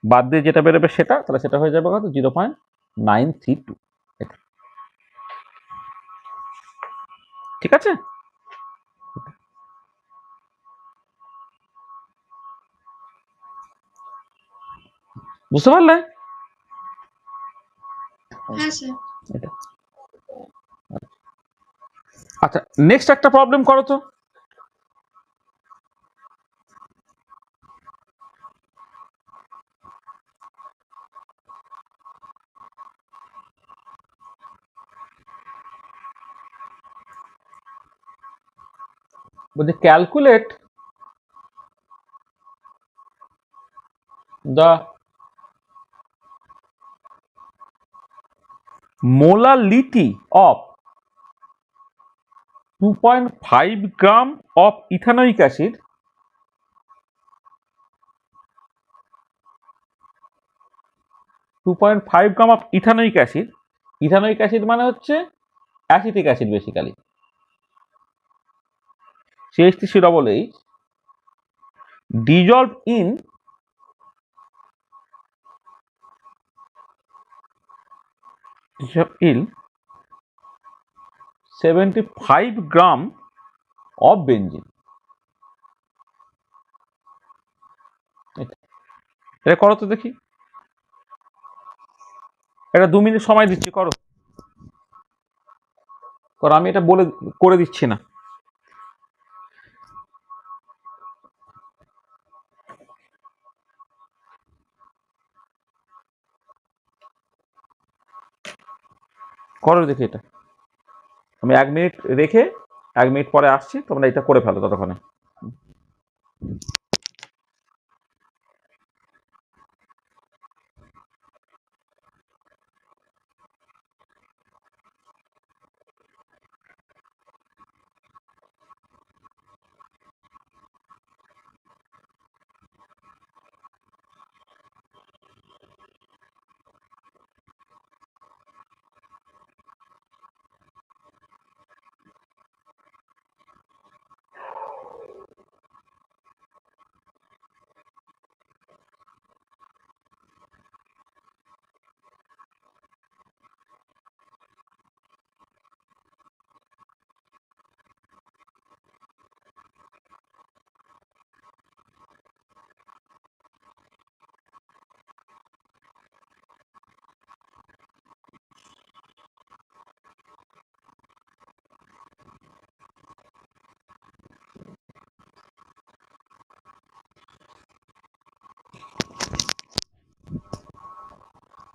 বাদ দিয়ে যেটা বেরোবে সেটা, তাহলে সেটা হয়ে যাবে কত 0.932। ঠিক আছে, বুঝতে পারলে? হ্যাঁ স্যার। আচ্ছা, নেক্সট একটা প্রবলেম করো তো। বলছে calculate the molality of 2.5 gram of ethanoic acid ethanoic acid মানে হচ্ছে acetic acid, basically CH3COOH dissolved in 75 gram of benzene. এটা করো তো দেখি, এটা 2 মিনিট সময় দিচ্ছি, করো, আমি এটা করে দিচ্ছি না। করো দেখি এটা, আমি 1 মিনিট রেখে 1 মিনিট পরে আসছি, তোমরা এটা করে ফেলো ততক্ষণে।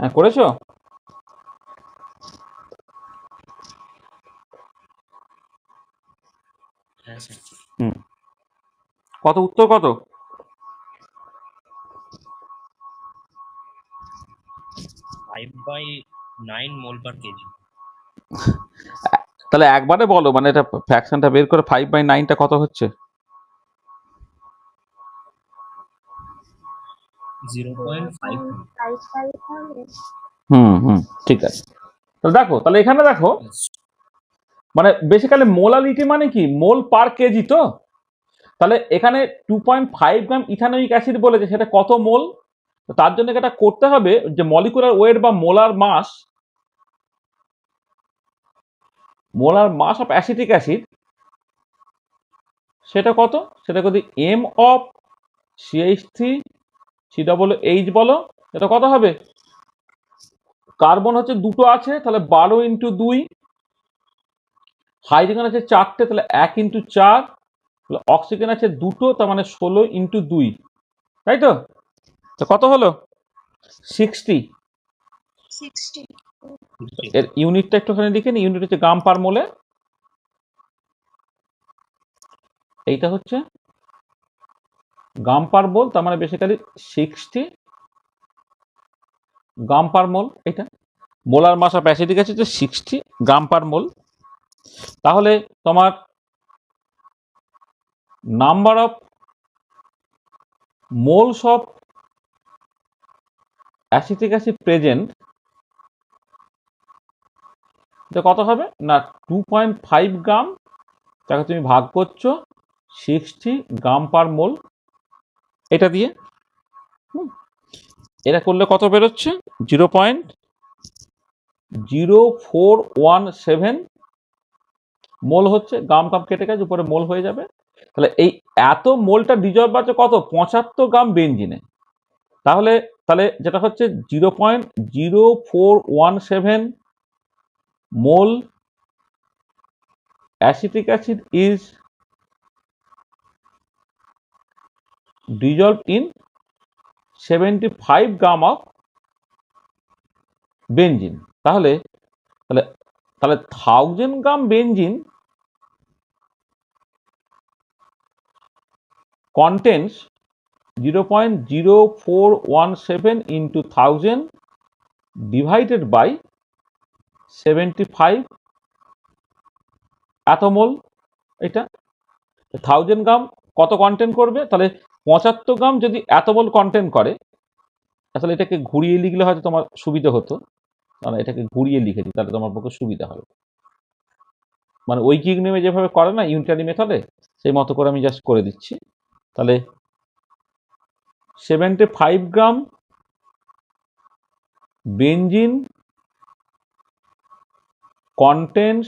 হ্যাঁ, করেছো? হ্যাঁ স্যার। কত উত্তর কত? 5/9 মোল পার কেজি। তাহলে একবারে বলো, মানে এটা ফ্র্যাকশনটা বের করে 5/9টা কত হচ্ছে। 0.5. ঠিক আছে। তাহলে দেখো, তাহলে এখানে দেখো, মানে বেসিক্যালি মোলালিটি মানে কি, মোল পার কেজি। তো তাহলে এখানে 2.5 গ্রাম ইথানোয়িক অ্যাসিড বলেছে, সেটা কত মোল? তো তার জন্য এটা করতে হবে যে মলিকুলার ওয়েট বা molar mass of acetic acid, সেটা কত? সেটা যদি এম অফ CH3 COOH বলো, এটা কত হবে? কার্বন হচ্ছে দুটো আছে, তাহলে 12 ইন্টু 2, হাইড্রোজেন আছে 4টে, তাহলে 1 ইন্টু 4, তাহলে অক্সিজেন আছে দুটো, তার মানে 16 ইন্টু 2, তাই তো? তো কত হলো? 60। 60. এর ইউনিটটা একটুখানি লিখে নি, ইউনিট হচ্ছে গ্রাম পার মোলে। এইটা হচ্ছে গ্রাম পার মোল, তার মানে বেসিক্যালি 60 গ্রাম পার মোল। এটা molar mass of acidic acid 60 gram per mole. তাহলে তোমার number of moles of acetic acid present, এটা কত হবে না 2.5 গ্রাম, তাকে তুমি ভাগ করছো 60 গ্রাম পার মোল এটা দিয়ে। এটা করলে কত বেরোচ্ছে? 0.0417 মোল হচ্ছে। গ্রাম গ্রাম কেটে গেছে, উপরে মোল হয়ে যাবে। তাহলে এই এত মোলটা ডিজলভ আছে কত? 75 গ্রাম বেঞ্জিনে। তাহলে তাহলে যেটা হচ্ছে 0.0417 mole acetic acid is dissolved in 75 gram of benzene. তাহলে তাহলে তাহলে 1000 gram benzene contains 0.0417 into 1000 divided by 75 এত মোল। এটা 1000 গ্রাম কত কন্টেন্ট করবে? তাহলে 75 গ্রাম যদি এত মোল কন্টেন্ট করে, আসলে এটাকে ঘুরিয়ে লিখলে হয়তো তোমার সুবিধা হতো, মানে এটাকে ঘুরিয়ে লিখে দিই, তাহলে তোমার পক্ষে সুবিধা হবে। মানে ঐকিক নিয়মে যেভাবে করে না ইউনিটারি মেথডে, সেই মতো করে আমি জাস্ট করে দিচ্ছি। তাহলে 75 gram benzene contains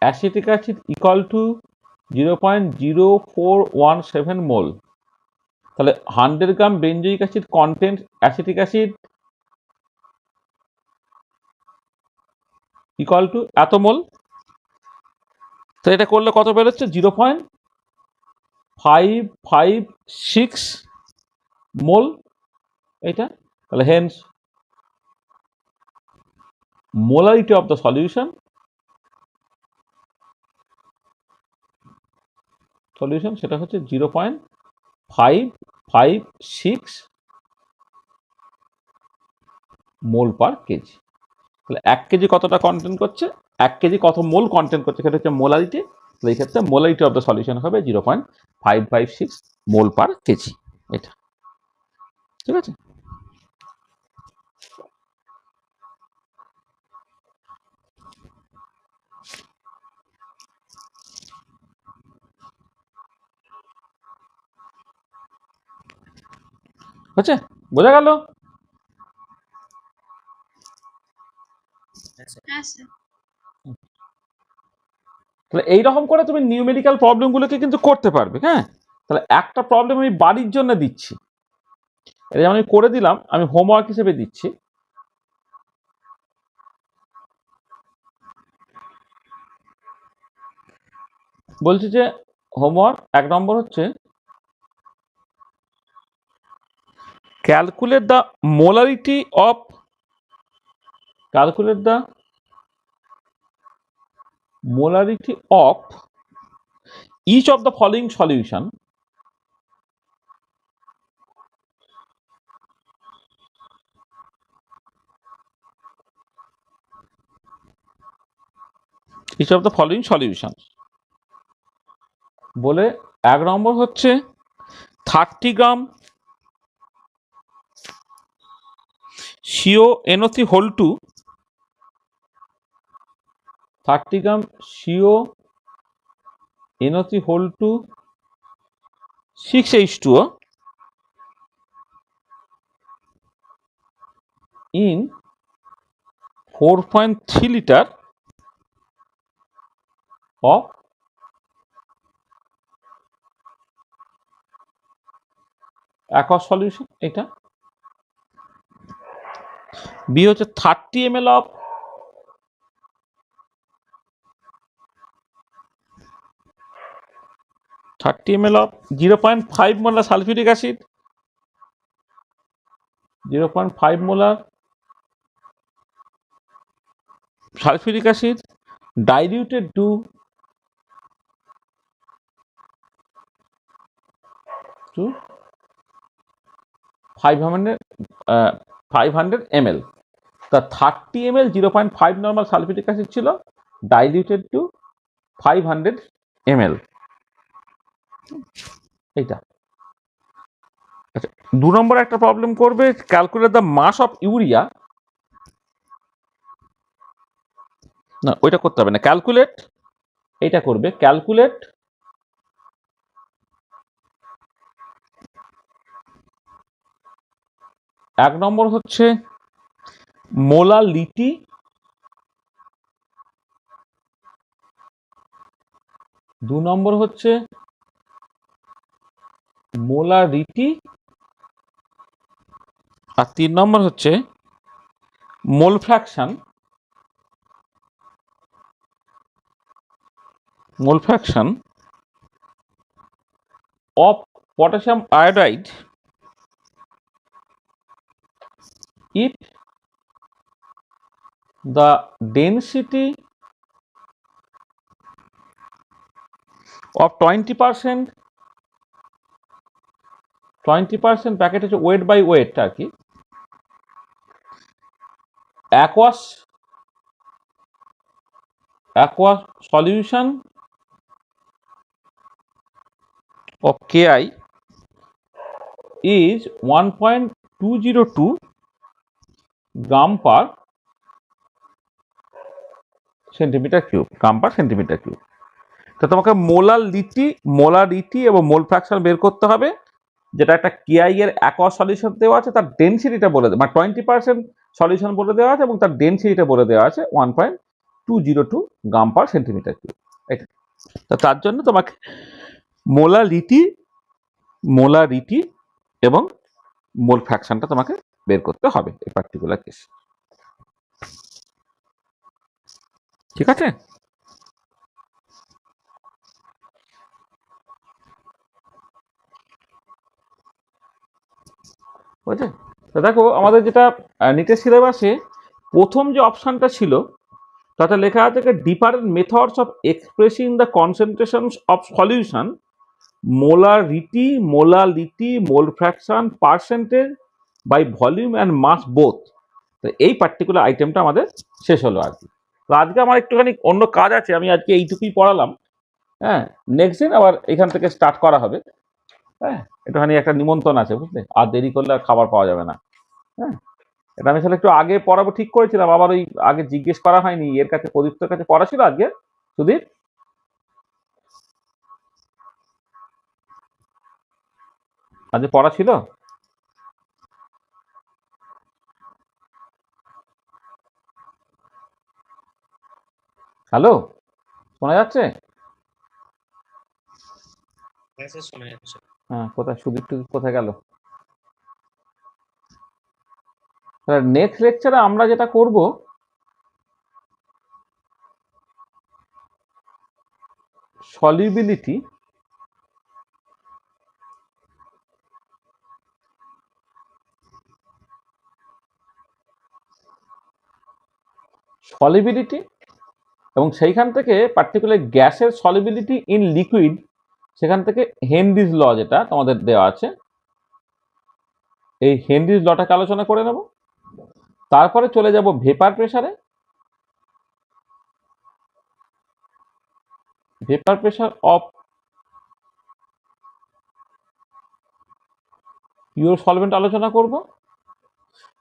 acetic acid equal to 0.0417 mole. তাহলে 100 gram benzoic acid contains acetic acid equal to এত মোল। তো এটা করলে কত বেরোচ্ছে? 0.556 মোল এটা। তাহলে hence molarity of the solution সেটা হচ্ছে 0.556 মোল পার কেজি। তাহলে 1 কেজি কতটা কন্টেন্ট করছে, 1 কেজি কত মোল কন্টেন্ট করছে, সেটা হচ্ছে মোলারিটি। তাহলে এই ক্ষেত্রে মোলারিটি অফ দ্য সলিউশন হবে 0.556 মোল পার কেজি। এটা ঠিক আছে। হচ্ছে, বোঝা গেল? হ্যাঁ স্যার। তাহলে এইরকম করে তুমি নিউমেরিক্যাল প্রবলেমগুলোকে কিন্তু করতে পারবে। হ্যাঁ, তাহলে একটা প্রবলেম আমি বাড়ির জন্য দিচ্ছি, এটা যেমন আমি করে দিলাম, আমি হোমওয়ার্ক হিসেবে দিচ্ছি। বলছি যে হোমওয়ার্ক 1 নম্বর হচ্ছে calculate the molarity of each of the following solution বলে 1 নম্বর হচ্ছে 30 গ্রাম CONO3 whole 2, 30 gram CONO3 whole 2 6H2O in 4.3 liter of aqueous solution. এটা বি হচ্ছে 30 ml of 0.5 molar sulfuric acid, 0.5 molar sulfuric acid diluted to 500 ml. তা 30 ml 0.5 normal sulphuric acid ছিল, diluted to 500 ml। এইটা আচ্ছা। 2 নম্বর একটা প্রবলেম করবে, calculate the mass of urea. না, ওইটা করতে হবে না, ক্যালকুলেট এইটা করবে, ক্যালকুলেট এক নম্বর হচ্ছে মোলালিটি, দু নম্বর হচ্ছে মোলারিটি, আর 3 নম্বর হচ্ছে মোল fraction of potassium iodide if the density of 20% packet হচ্ছে ওয়েট বাই ওয়েট আর কি, aqueous solution of Ki is 1.202 gram per centimetre cube, তো তোমাকে মোলারিটি এবং মোল ফ্র্যাকশন বের করতে হবে, যেটা একটা কেআই এর অ্যাকোয়াস সলিউশন দেওয়া আছে, তার ডেনসিটিটা বলে দেওয়া, মানে 20% সলিউশন বলে দেওয়া আছে এবং তার ডেনসিটিটা বলে দেওয়া আছে 1.202 গ্রাম পার সেন্টিমিটার কিউব। এটা তো তার জন্য তোমাকে মোলারিটি এবং মোল ফ্র্যাকশনটা তোমাকে বের করতে হবে এই পার্টিকুলার কেস। ঠিক আছে? বুঝলে? তো দেখো আমাদের যেটা নিটের সিলেবাসে প্রথম যে অপশনটা ছিল তাতে লেখা আছে different methods of expressing the concentrations of solution, molarity, mole fraction, percentage by volume and mass both. তো এই পার্টিকুলার আইটেমটা আমাদের শেষ হলো আর কি। তো আজকে আমার একটুখানি অন্য কাজ আছে, আমি আজকে এইটুকুই পড়ালাম। হ্যাঁ, নেক্সট দিন আবার এখান থেকে স্টার্ট করা হবে। হ্যাঁ, একটুখানি একটা নিমন্ত্রণ আছে, বুঝলে, আর দেরি করলে আর খাবার পাওয়া যাবে না। হ্যাঁ, এটা আমি আসলে একটু আগে পড়াবো ঠিক করেছিলাম, আবার ওই আগে জিজ্ঞেস করা হয়নি, এর কাছে প্রদীপ্তর কাছে পড়া ছিল আজকে। সুদীপ, আজকে পড়া ছিল? হ্যালো, শোনা যাচ্ছে? হ্যাঁ স্যার, শোনা যাচ্ছে। হ্যাঁ, কোথায় সুদীপ টুদীপ কোথায় গেল? তাহলে নেক্সট লেকচারে আমরা যেটা করব, সলিবিলিটি, এবং সেইখান থেকে পার্টিকুলার গ্যাসের সলিবিলিটি ইন লিকুইড, সেখান থেকে হেনরিজ ল যেটা তোমাদের দেওয়া আছে, এই হেনরিজ লটাকে আলোচনা করে নেব। তারপরে চলে যাব vapour pressure of pure solvent আলোচনা করব,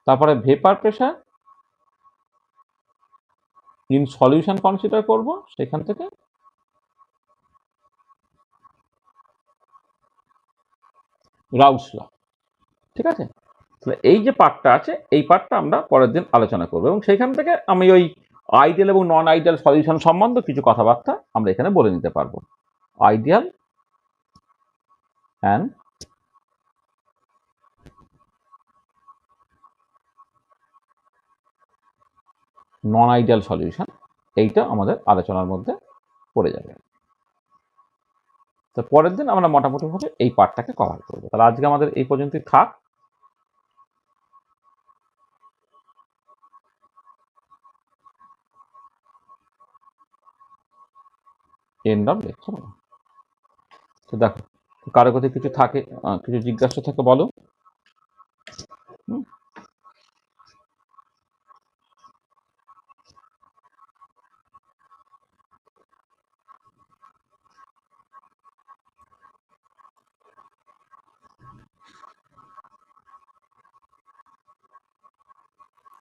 তারপরে vapour pressure in solution consider করব, সেখান থেকে রাউস ল। ঠিক আছে, তাহলে এই যে পার্টটা আছে এই পার্টটা আমরা পরের দিন আলোচনা করব, এবং সেইখান থেকে আমি ওই আইডিয়াল এবং নন আইডিয়াল সলিউশন সম্বন্ধে কিছু কথাবার্তা আমরা এখানে বলে নিতে পারবো। Ideal and non ideal solution, এইটা আমাদের আলোচনার মধ্যে পড়ে যাবে। তো পরের দিন আমরা মোটামুটিভাবে এই পার্টটাকে কভার করবো। তাহলে আজকে আমাদের এই পর্যন্তই থাক। End of lecture. তো দেখো, কারো কাছে কিছু থাকে, কিছু জিজ্ঞাসা থাকে বলো।